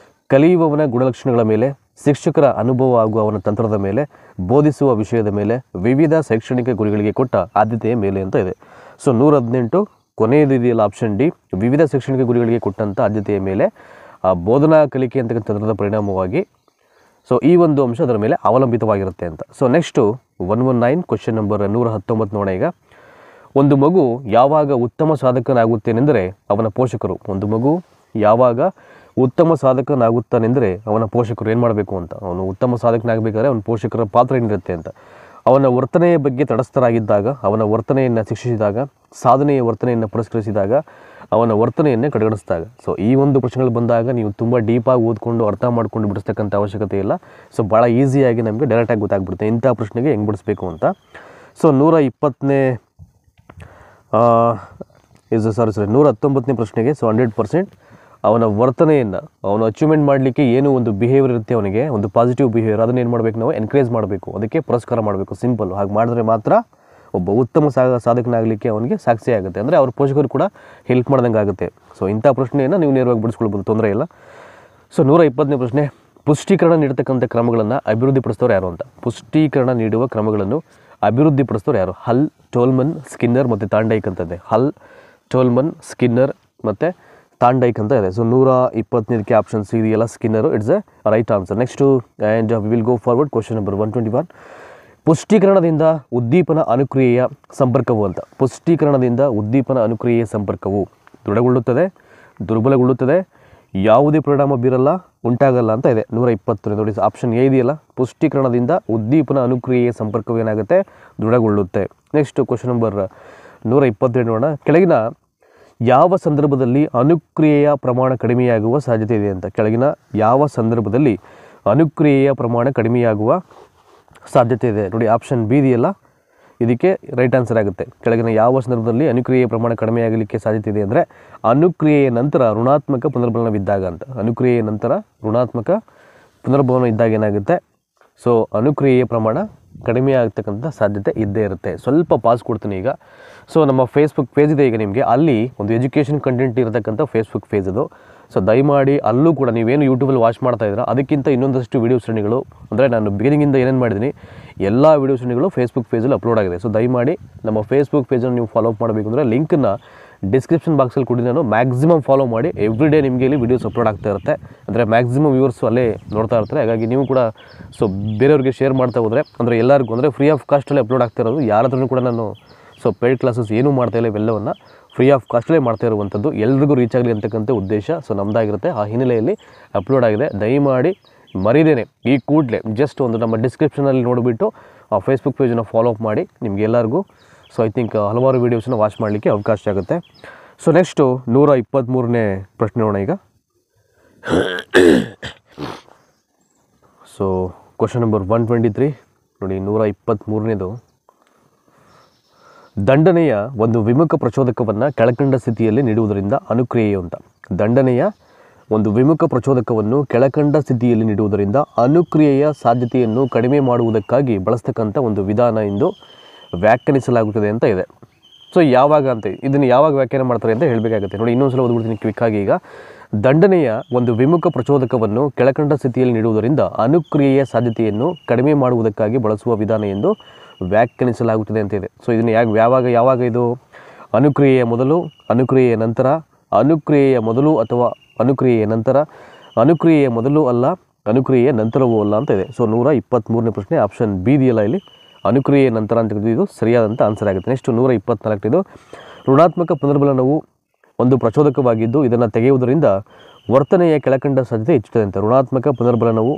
ಕಲಿಯುವವನ ಗುಣಲಕ್ಷಣಗಳ ಮೇಲೆ, ಶಿಕ್ಷಕರ ಅನುಭವ ಹಾಗೂ ಅವನ ತಂತ್ರದ ಮೇಲೆ, ಬೋಧಿಸುವ ವಿಷಯದ ಮೇಲೆ, ವಿವಿಧ ಶೈಕ್ಷಣಿಕ ಗುರಿಗಳಿಗೆ ಕೊಟ್ಟ ಆದ್ಯತೆಯ ಮೇಲೆ ಅಂತ ಇದೆ. ಸೊ 118 ಕೊನೆಯದಿದೆಯಲ್ಲ ಆಪ್ಷನ್ ಡಿ, ವಿವಿಧ ಶೈಕ್ಷಣಿಕ ಗುರಿಗಳಿಗೆ ಕೊಟ್ಟಂಥ ಆದ್ಯತೆಯ ಮೇಲೆ ಬೋಧನಾ ಕಲಿಕೆ ಅಂತಕ್ಕಂಥ ತಂತ್ರದ ಪರಿಣಾಮವಾಗಿ ಸೊ ಈ ಒಂದು ಅಂಶ ಅದರ ಮೇಲೆ ಅವಲಂಬಿತವಾಗಿರುತ್ತೆ ಅಂತ. ಸೊ ನೆಕ್ಸ್ಟು 119 ಕ್ವಶನ್ ನಂಬರ್ 119 ನೋಡೋಣ. ಈಗ ಒಂದು ಮಗು ಯಾವಾಗ ಉತ್ತಮ ಸಾಧಕನಾಗುತ್ತೇನೆಂದರೆ ಅವನ ಪೋಷಕರು. ಒಂದು ಮಗು ಯಾವಾಗ ಉತ್ತಮ ಸಾಧಕನಾಗುತ್ತಾನೆಂದರೆ ಅವನ ಪೋಷಕರು ಏನು ಮಾಡಬೇಕು ಅಂತ. ಅವನು ಉತ್ತಮ ಸಾಧಕನಾಗಬೇಕಾದ್ರೆ ಅವನ ಪೋಷಕರ ಪಾತ್ರ ಏನಿರುತ್ತೆ ಅಂತ. ಅವನ ವರ್ತನೆಯ ಬಗ್ಗೆ ತಟಸ್ಥರಾಗಿದ್ದಾಗ, ಅವನ ವರ್ತನೆಯನ್ನು ಶಿಕ್ಷಿಸಿದಾಗ, ಸಾಧನೆಯ ವರ್ತನೆಯನ್ನು ಪುರಸ್ಕರಿಸಿದಾಗ, ಅವನ ವರ್ತನೆಯನ್ನೇ ಕಡೆಗಣಿಸಿದಾಗ. ಸೊ ಈ ಒಂದು ಪ್ರಶ್ನೆಗಳು ಬಂದಾಗ ನೀವು ತುಂಬ ಡೀಪಾಗಿ ಓದ್ಕೊಂಡು ಅರ್ಥ ಮಾಡ್ಕೊಂಡು ಬಿಡಿಸ್ತಕ್ಕಂಥ ಅವಶ್ಯಕತೆ ಇಲ್ಲ. ಸೊ ಭಾಳ ಈಸಿಯಾಗಿ ನಮಗೆ ಡೈರೆಕ್ಟಾಗಿ ಗೊತ್ತಾಗ್ಬಿಡುತ್ತೆ ಇಂಥ ಪ್ರಶ್ನೆಗೆ ಹೆಂಗೆ ಬಿಡಿಸ್ಬೇಕು ಅಂತ. ಸೊ 119ನೇ ಪ್ರಶ್ನೆಗೆ ಸೊ 100% ಅವನ ವರ್ತನೆಯನ್ನು ಅವನು ಅಚೀವ್ಮೆಂಟ್ ಮಾಡಲಿಕ್ಕೆ ಏನು ಒಂದು ಬಿಹೇವಿಯರ್ ಇರುತ್ತೆ, ಅವನಿಗೆ ಒಂದು ಪಾಸಿಟಿವ್ ಬಿಹೇವಿಯರ್, ಅದನ್ನು ಏನು ಮಾಡಬೇಕು, ನಾವು ಎನ್ಕರೇಜ್ ಮಾಡಬೇಕು, ಅದಕ್ಕೆ ಪುರಸ್ಕಾರ ಮಾಡಬೇಕು. ಸಿಂಪಲ್. ಹಾಗೆ ಮಾಡಿದ್ರೆ ಮಾತ್ರ ಒಬ್ಬ ಉತ್ತಮ ಸಾಧಕನಾಗಲಿಕ್ಕೆ ಅವನಿಗೆ ಸಾಕ್ಷಿ ಆಗುತ್ತೆ. ಅಂದರೆ ಅವ್ರ ಪೋಷಕರು ಕೂಡ ಹೆಲ್ಪ್ ಮಾಡ್ದಂಗೆ ಆಗುತ್ತೆ. ಸೊ ಇಂಥ ಪ್ರಶ್ನೆಯನ್ನು ನೀವು ನೇರವಾಗಿ ಬಿಡಿಸ್ಕೊಳ್ಬೋದು, ತೊಂದರೆ ಇಲ್ಲ. ಸೊ 120ನೇ ಪ್ರಶ್ನೆ, ಪುಷ್ಟೀಕರಣ ನೀಡತಕ್ಕಂಥ ಕ್ರಮಗಳನ್ನು ಅಭಿವೃದ್ಧಿಪಡಿಸ್ತವ್ರು ಯಾರು ಅಂತ. ಪುಷ್ಟೀಕರಣ ನೀಡುವ ಕ್ರಮಗಳನ್ನು ಅಭಿವೃದ್ಧಿಪಡಿಸ್ತವ್ರು ಯಾರು? ಹಲ್, ಟೋಲ್ಮನ್, ಸ್ಕಿನ್ನರ್ ಮತ್ತು ಟಾಂಡೈಕ್ ಅಂತ ಇದೆ. ಹಲ್, ಟೋಲ್ಮನ್, ಸ್ಕಿನ್ನರ್ ಮತ್ತು ಟಾಂಡೈಕ್ ಅಂತ ಇದೆ. ಸೊ 120ಕ್ಕೆ ಆಪ್ಷನ್ ಸಿ ಇದೆಯಲ್ಲ, Skinner, it's a right answer. Next and we will go forward. Question number 121, ಪುಷ್ಟೀಕರಣದಿಂದ ಉದ್ದೀಪನ ಅನುಕ್ರಿಯೆಯ ಸಂಪರ್ಕವು ಅಂತ. ಪುಷ್ಟೀಕರಣದಿಂದ ಉದ್ದೀಪನ ಅನುಕ್ರಿಯೆಯ ಸಂಪರ್ಕವು ದೃಢಗೊಳ್ಳುತ್ತದೆ, ದುರ್ಬಲಗೊಳ್ಳುತ್ತದೆ, ಯಾವುದೇ ಪರಿಣಾಮ ಬೀರಲ್ಲ, ಉಂಟಾಗಲ್ಲ ಅಂತ ಇದೆ. 120 ನೋಡಿ ಆಪ್ಷನ್ ಎ ಇದೆಯಲ್ಲ, ಪುಷ್ಟೀಕರಣದಿಂದ ಉದ್ದೀಪನ ಅನುಕ್ರಿಯೆಯ ಸಂಪರ್ಕವು ಏನಾಗುತ್ತೆ, ದೃಢಗೊಳ್ಳುತ್ತೆ. ನೆಕ್ಸ್ಟ್ ಕ್ವಶನ್ ನಂಬರ್ 122 ನೋಡೋಣ. ಕೆಳಗಿನ ಯಾವ ಸಂದರ್ಭದಲ್ಲಿ ಅನುಕ್ರಿಯೆಯ ಪ್ರಮಾಣ ಕಡಿಮೆಯಾಗುವ ಸಾಧ್ಯತೆ ಇದೆ ಅಂತ. ಕೆಳಗಿನ ಯಾವ ಸಂದರ್ಭದಲ್ಲಿ ಅನುಕ್ರಿಯೆಯ ಪ್ರಮಾಣ ಕಡಿಮೆಯಾಗುವ ಸಾಧ್ಯತೆ ಇದೆ? ನೋಡಿ ಆಪ್ಷನ್ ಬಿ ಇದೆಯಲ್ಲ, ಇದಕ್ಕೆ ರೈಟ್ ಆನ್ಸರ್ ಆಗುತ್ತೆ. ಕೆಳಗಿನ ಯಾವ ಸಂದರ್ಭದಲ್ಲಿ ಅನುಕ್ರಿಯೆಯ ಪ್ರಮಾಣ ಕಡಿಮೆಯಾಗಲಿಕ್ಕೆ ಸಾಧ್ಯತೆ ಇದೆ ಅಂದರೆ ಅನುಕ್ರಿಯೆಯ ನಂತರ ಋಣಾತ್ಮಕ ಪುನರ್ಭವನವಿದ್ದಾಗ ಅಂತ. ಅನುಕ್ರಿಯೆಯ ನಂತರ ಋಣಾತ್ಮಕ ಪುನರ್ಭವನ ಇದ್ದಾಗ ಏನಾಗುತ್ತೆ, ಸೊ ಅನುಕ್ರಿಯೆಯ ಪ್ರಮಾಣ ಕಡಿಮೆ ಆಗ್ತಕ್ಕಂಥ ಸಾಧ್ಯತೆ ಇದ್ದೇ ಇರುತ್ತೆ. ಸ್ವಲ್ಪ ಪಾಸ್ ಕೊಡ್ತೀನಿ ಈಗ. ಸೊ ನಮ್ಮ ಫೇಸ್ಬುಕ್ ಪೇಜ್ ಇದೆ ಈಗ ನಿಮಗೆ, ಅಲ್ಲಿ ಒಂದು ಎಜುಕೇಷನ್ ಕಂಟೆಂಟ್ ಇರತಕ್ಕಂಥ ಫೇಸ್ಬುಕ್ ಪೇಜ್ ಅದು. ಸೊ ದಯಮಾಡಿ ಅಲ್ಲೂ ಕೂಡ ನೀವೇನು ಯೂಟ್ಯೂಬಲ್ಲಿ ವಾಚ್ ಮಾಡ್ತಾ ಇದ್ದೀರಾ ಅದಕ್ಕಿಂತ ಇನ್ನೊಂದಷ್ಟು ವೀಡಿಯೋ ಶ್ರೇಣಿಗಳು, ಅಂದರೆ ನಾನು ಬಿಗಿನಿಂಗಿಂದ ಏನೇನು ಮಾಡಿದ್ದೀನಿ ಎಲ್ಲ ವೀಡಿಯೋ ಶ್ರೇಣಿಗಳು ಫೇಸ್ಬುಕ್ ಪೇಜಲ್ಲಿ ಅಪ್ಲೋಡ್ ಆಗಿದೆ. ಸೊ ದಯಮಾಡಿ ನಮ್ಮ ಫೇಸ್ಬುಕ್ ಪೇಜನ್ನು ನೀವು ಫಾಲೋ ಮಾಡಬೇಕು ಅಂದರೆ ಲಿಂಕನ್ನು ಡಿಸ್ಕ್ರಿಪ್ಷನ್ ಬಾಕ್ಸಲ್ಲಿ ಕೊಡಿ. ನಾನು ಮ್ಯಾಕ್ಸಿಮಮ್ ಫಾಲೋ ಮಾಡಿ ಎವ್ರಿ ಡೇ ನಿಮಗೆ ಇಲ್ಲಿ ವೀಡಿಯೋಸ್ ಅಪ್ಲೋಡ್ ಆಗ್ತಾ ಇರುತ್ತೆ. ಅಂದರೆ ಮ್ಯಾಕ್ಸಿಮಮ್ ವ್ಯೂವರ್ಸು ಅಲ್ಲೇ ನೋಡ್ತಾ ಇರ್ತಾರೆ. ಹಾಗಾಗಿ ನೀವು ಕೂಡ ಸೊ ಬೇರೆಯವ್ರಿಗೆ ಶೇರ್ ಮಾಡ್ತಾ ಹೋದರೆ, ಅಂದರೆ ಎಲ್ಲರಿಗೂ ಅಂದರೆ ಫ್ರೀ ಆಫ್ ಕಾಸ್ಟಲ್ಲಿ ಅಪ್ಲೋಡ್ ಆಗ್ತಾ ಇರೋದು. ಯಾರ ಹತ್ರನೂ ಕೂಡ ನಾನು ಸೊ ಪೇಯ್ಡ್ ಕ್ಲಾಸಸ್ ಏನೂ ಮಾಡ್ತಾಯಿಲ್ಲ, ಇವೆಲ್ಲವನ್ನು ಫ್ರೀ ಆಫ್ ಕಾಸ್ಟಲ್ಲೇ ಮಾಡ್ತಾ ಇರುವಂಥದ್ದು, ಎಲ್ರಿಗೂ ರೀಚ್ ಆಗಲಿ ಅಂತಕ್ಕಂಥ ಉದ್ದೇಶ ಸೊ ನಮ್ಮದಾಗಿರುತ್ತೆ. ಆ ಹಿನ್ನೆಲೆಯಲ್ಲಿ ಅಪ್ಲೋಡ್ ಆಗಿದೆ. ದಯಮಾಡಿ ಮರಿದೇನೆ ಈ ಕೂಡಲೇ ಜಸ್ಟ್ ಒಂದು ನಮ್ಮ ಡಿಸ್ಕ್ರಿಪ್ಷನಲ್ಲಿ ನೋಡಿಬಿಟ್ಟು ಆ ಫೇಸ್ಬುಕ್ ಪೇಜನ್ನು ಫಾಲೋ ಅಪ್ ಮಾಡಿ. ನಿಮ್ಗೆ ಎಲ್ಲರಿಗೂ ಸೊ ಐ ಥಿಂಕ್ ಹಲವಾರು ವೀಡಿಯೋಸನ್ನು ವಾಚ್ ಮಾಡಲಿಕ್ಕೆ ಅವಕಾಶ ಆಗುತ್ತೆ. ಸೊ ನೆಕ್ಸ್ಟು 123ನೇ ಪ್ರಶ್ನೆ ನೋಡೋಣ ಈಗ. ಸೊ ಕ್ವಶನ್ ನಂಬರ್ 123 ನೋಡಿ, 123ನೇದು. ದಂಡನೆಯ ಒಂದು ವಿಮುಖ ಪ್ರಚೋದಕವನ್ನು ಕೆಳಕಂಡ ಸ್ಥಿತಿಯಲ್ಲಿ ನೀಡುವುದರಿಂದ ಅನುಕ್ರಿಯೆಯು ಅಂತ. ದಂಡನೆಯ ಒಂದು ವಿಮುಖ ಪ್ರಚೋದಕವನ್ನು ಕೆಳಕಂಡ ಸ್ಥಿತಿಯಲ್ಲಿ ನೀಡುವುದರಿಂದ ಅನುಕ್ರಿಯೆಯ ಸಾಧ್ಯತೆಯನ್ನು ಕಡಿಮೆ ಮಾಡುವುದಕ್ಕಾಗಿ ಬಳಸ್ತಕ್ಕಂಥ ಒಂದು ವಿಧಾನ ಎಂದು ವ್ಯಾಖ್ಯಾನಿಸಲಾಗುತ್ತದೆ ಅಂತ ಇದೆ. ಸೊ ಯಾವಾಗ ಅಂತ, ಇದನ್ನು ಯಾವಾಗ ವ್ಯಾಖ್ಯಾನ ಮಾಡ್ತಾರೆ ಅಂತ ಹೇಳಬೇಕಾಗುತ್ತೆ. ನೋಡಿ ಇನ್ನೊಂದು ಸಲ ಓದ್ಬಿಡ್ತೀನಿ ಕ್ವಿಕ್ಕಾಗಿ ಈಗ. ದಂಡನೆಯ ಒಂದು ವಿಮುಖ ಪ್ರಚೋದಕವನ್ನು ಕೆಳಕಂಡ ಸ್ಥಿತಿಯಲ್ಲಿ ನೀಡುವುದರಿಂದ ಅನುಕ್ರಿಯೆಯ ಸಾಧ್ಯತೆಯನ್ನು ಕಡಿಮೆ ಮಾಡುವುದಕ್ಕಾಗಿ ಬಳಸುವ ವಿಧಾನ ಎಂದು ವ್ಯಾಖ್ಯಾನಿಸಲಾಗುತ್ತದೆ ಅಂತ ಇದೆ. ಸೊ ಇದನ್ನು ಯಾವಾಗ ಇದು ಅನುಕ್ರಿಯೆಯ ಮೊದಲು, ಅನುಕ್ರಿಯೆಯ ನಂತರ, ಅನುಕ್ರಿಯೆಯ ಮೊದಲು ಅಥವಾ ಅನುಕ್ರಿಯೆಯ ನಂತರ, ಅನುಕ್ರಿಯೆಯ ಮೊದಲು ಅಲ್ಲ, ಅನುಕ್ರಿಯೆಯ ನಂತರವೂ ಅಲ್ಲ ಅಂತ ಇದೆ. ಸೊ 123ನೇ ಪ್ರಶ್ನೆ ಆಪ್ಷನ್ ಬಿ ಇದೆಯಲ್ಲ ಇಲ್ಲಿ, ಅನುಕ್ರಿಯೆಯ ನಂತರ ಅಂತ ಇದು ಸರಿಯಾದಂಥ ಆನ್ಸರ್ ಆಗುತ್ತೆ. ನೆಕ್ಸ್ಟ್ 124ನೇದು. ಋಣಾತ್ಮಕ ಪುನರ್ಬಲನವು ಒಂದು ಪ್ರಚೋದಕವಾಗಿದ್ದು ಇದನ್ನು ತೆಗೆಯುವುದರಿಂದ ವರ್ತನೆಯ ಕೆಳಕಂಡ ಸಾಧ್ಯತೆ ಹೆಚ್ಚುತ್ತದೆ ಅಂತ. ಋಣಾತ್ಮಕ ಪುನರ್ಬಲನವು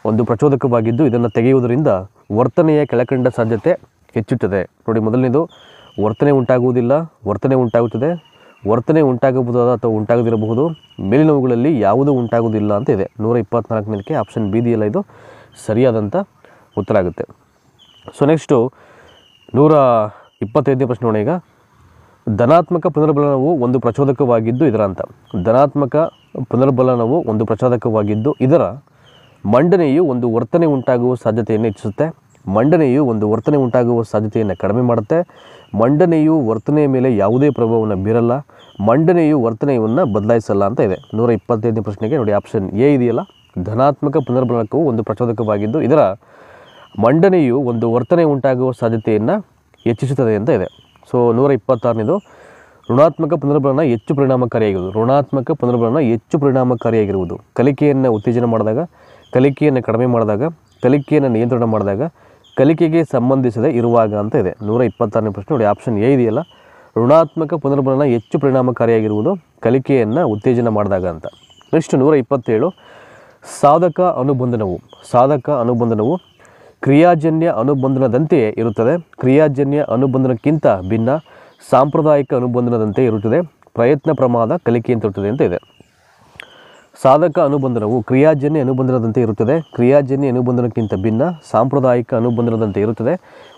ಒಂದು ಪ್ರಚೋದಕವಾಗಿದ್ದು ಇದನ್ನು ತೆಗೆಯುವುದರಿಂದ ವರ್ತನೆಯ ಕೆಳಕಂಡ ಸಾಧ್ಯತೆ ಹೆಚ್ಚುತ್ತದೆ. ನೋಡಿ ಮೊದಲನೇದು ವರ್ತನೆ ಉಂಟಾಗುವುದಿಲ್ಲ, ವರ್ತನೆ ಉಂಟಾಗುತ್ತದೆ, ವರ್ತನೆ ಉಂಟಾಗಬಹುದಾದ ಅಥವಾ ಉಂಟಾಗದಿರಬಹುದು, ಮೇಲಿನವುಗಳಲ್ಲಿ ಯಾವುದೂ ಉಂಟಾಗುವುದಿಲ್ಲ ಅಂತ ಇದೆ. 124ನೇದಕ್ಕೆ ಆಪ್ಷನ್ ಬಿ ಇದೆಯಲ್ಲ ಇದು ಸರಿಯಾದಂಥ ಉತ್ತರ ಆಗುತ್ತೆ. ಸೊ ನೆಕ್ಸ್ಟು 125ನೇ ಪ್ರಶ್ನೆ ನೋಡೋಣ ಈಗ. ಧನಾತ್ಮಕ ಪುನರ್ಬಲನವು ಒಂದು ಪ್ರಚೋದಕವಾಗಿದ್ದು ಇದರ ಅಂತ. ಧನಾತ್ಮಕ ಪುನರ್ಬಲನವು ಒಂದು ಪ್ರಚೋದಕವಾಗಿದ್ದು ಇದರ ಮಂಡನೆಯು ಒಂದು ವರ್ತನೆ ಉಂಟಾಗುವ ಸಾಧ್ಯತೆಯನ್ನು ಹೆಚ್ಚಿಸುತ್ತೆ, ಮಂಡನೆಯು ಒಂದು ವರ್ತನೆ ಉಂಟಾಗುವ ಸಾಧ್ಯತೆಯನ್ನು ಕಡಿಮೆ ಮಾಡುತ್ತೆ, ಮಂಡನೆಯು ವರ್ತನೆಯ ಮೇಲೆ ಯಾವುದೇ ಪ್ರಭಾವವನ್ನು ಬೀರಲ್ಲ, ಮಂಡನೆಯು ವರ್ತನೆಯನ್ನು ಬದಲಾಯಿಸಲ್ಲ ಅಂತ ಇದೆ. 125ನೇ ಪ್ರಶ್ನೆಗೆ ನೋಡಿ ಆಪ್ಷನ್ ಎ ಇದೆಯಲ್ಲ, ಧನಾತ್ಮಕ ಪುನರ್ಬಲನವು ಒಂದು ಪ್ರಚೋದಕವಾಗಿದ್ದು ಇದರ ಮಂಡನೆಯು ಒಂದು ವರ್ತನೆ ಉಂಟಾಗುವ ಸಾಧ್ಯತೆಯನ್ನು ಹೆಚ್ಚಿಸುತ್ತದೆ ಅಂತ ಇದೆ. ಸೊ 126ನೇದು. ಋಣಾತ್ಮಕ ಪುನರ್ಬಲನ ಹೆಚ್ಚು ಪರಿಣಾಮಕಾರಿಯಾಗಿರುವುದು. ಋಣಾತ್ಮಕ ಪುನರ್ಬಲನ ಹೆಚ್ಚು ಪರಿಣಾಮಕಾರಿಯಾಗಿರುವುದು ಕಲಿಕೆಯನ್ನು ಉತ್ತೇಜನ ಮಾಡಿದಾಗ, ಕಲಿಕೆಯನ್ನು ಕಡಿಮೆ ಮಾಡಿದಾಗ, ಕಲಿಕೆಯನ್ನು ನಿಯಂತ್ರಣ ಮಾಡಿದಾಗ, ಕಲಿಕೆಗೆ ಸಂಬಂಧಿಸದೆ ಇರುವಾಗ ಅಂತ ಇದೆ. 126ನೇ ಪ್ರಶ್ನೆ ನೋಡಿ ಆಪ್ಷನ್ ಎ ಇದೆಯಲ್ಲ, ಋಣಾತ್ಮಕ ಪುನರ್ಬಲನ ಹೆಚ್ಚು ಪರಿಣಾಮಕಾರಿಯಾಗಿರುವುದು ಕಲಿಕೆಯನ್ನು ಉತ್ತೇಜನ ಮಾಡಿದಾಗ ಅಂತ. ನೆಕ್ಸ್ಟ್ 127. ಸಾಧಕ ಅನುಬಂಧನವು ಕ್ರಿಯಾಜನ್ಯ ಅನುಬಂಧನದಂತೆಯೇ ಇರುತ್ತದೆ, ಕ್ರಿಯಾಜನ್ಯ ಅನುಬಂಧನಕ್ಕಿಂತ ಭಿನ್ನ, ಸಾಂಪ್ರದಾಯಿಕ ಅನುಬಂಧನದಂತೆ ಇರುತ್ತದೆ, ಪ್ರಯತ್ನ ಪ್ರಮಾದ ಕಲಿಕೆ ಅಂತ ಇರುತ್ತದೆ ಅಂತ ಇದೆ. ಸಾಧಕ ಅನುಬಂಧನವು ಕ್ರಿಯಾಜನ್ಯ ಅನುಬಂಧನದಂತೆ ಇರುತ್ತದೆ, ಕ್ರಿಯಾಜನ್ಯ ಅನುಬಂಧನಕ್ಕಿಂತ ಭಿನ್ನ, ಸಾಂಪ್ರದಾಯಿಕ ಅನುಬಂಧನದಂತೆ ಇರುತ್ತದೆ,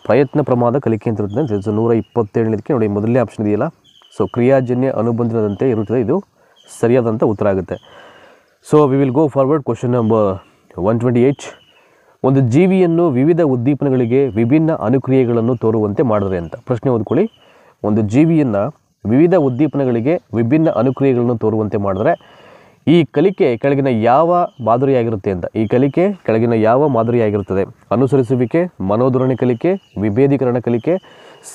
ಪ್ರಯತ್ನ ಪ್ರಮಾದ ಕಲಿಕೆ ಅಂತ ಇರುತ್ತದೆ ಅಂತ. 127ನೇದಕ್ಕೆ ನೋಡಿ ಮೊದಲನೇ ಆಪ್ಷನ್ ಇದೆಯಲ್ಲ, ಸೊ ಕ್ರಿಯಾಜನ್ಯ ಅನುಬಂಧನದಂತೆ ಇರುತ್ತದೆ, ಇದು ಸರಿಯಾದಂಥ ಉತ್ತರ ಆಗುತ್ತೆ. So we will go forward. Question number 128. ಒಂದು ಜೀವಿಯನ್ನು ವಿವಿಧ ಉದ್ದೀಪನಗಳಿಗೆ ವಿಭಿನ್ನ ಅನುಕ್ರಿಯೆಗಳನ್ನು ತೋರುವಂತೆ ಮಾಡಿದ್ರೆ ಅಂತ. ಪ್ರಶ್ನೆ ಓದ್ಕೊಳ್ಳಿ. ಒಂದು ಜೀವಿಯನ್ನು ವಿವಿಧ ಉದ್ದೀಪನಗಳಿಗೆ ವಿಭಿನ್ನ ಅನುಕ್ರಿಯೆಗಳನ್ನು ತೋರುವಂತೆ ಮಾಡಿದ್ರೆ ಈ ಕಲಿಕೆ ಕೆಳಗಿನ ಯಾವ ಮಾದರಿಯಾಗಿರುತ್ತೆ ಅಂತ. ಈ ಕಲಿಕೆ ಕೆಳಗಿನ ಯಾವ ಮಾದರಿಯಾಗಿರುತ್ತದೆ? ಅನುಸರಿಸುವಿಕೆ, ಮನೋಧೋರಣೆ ಕಲಿಕೆ, ವಿಭೇದೀಕರಣ ಕಲಿಕೆ,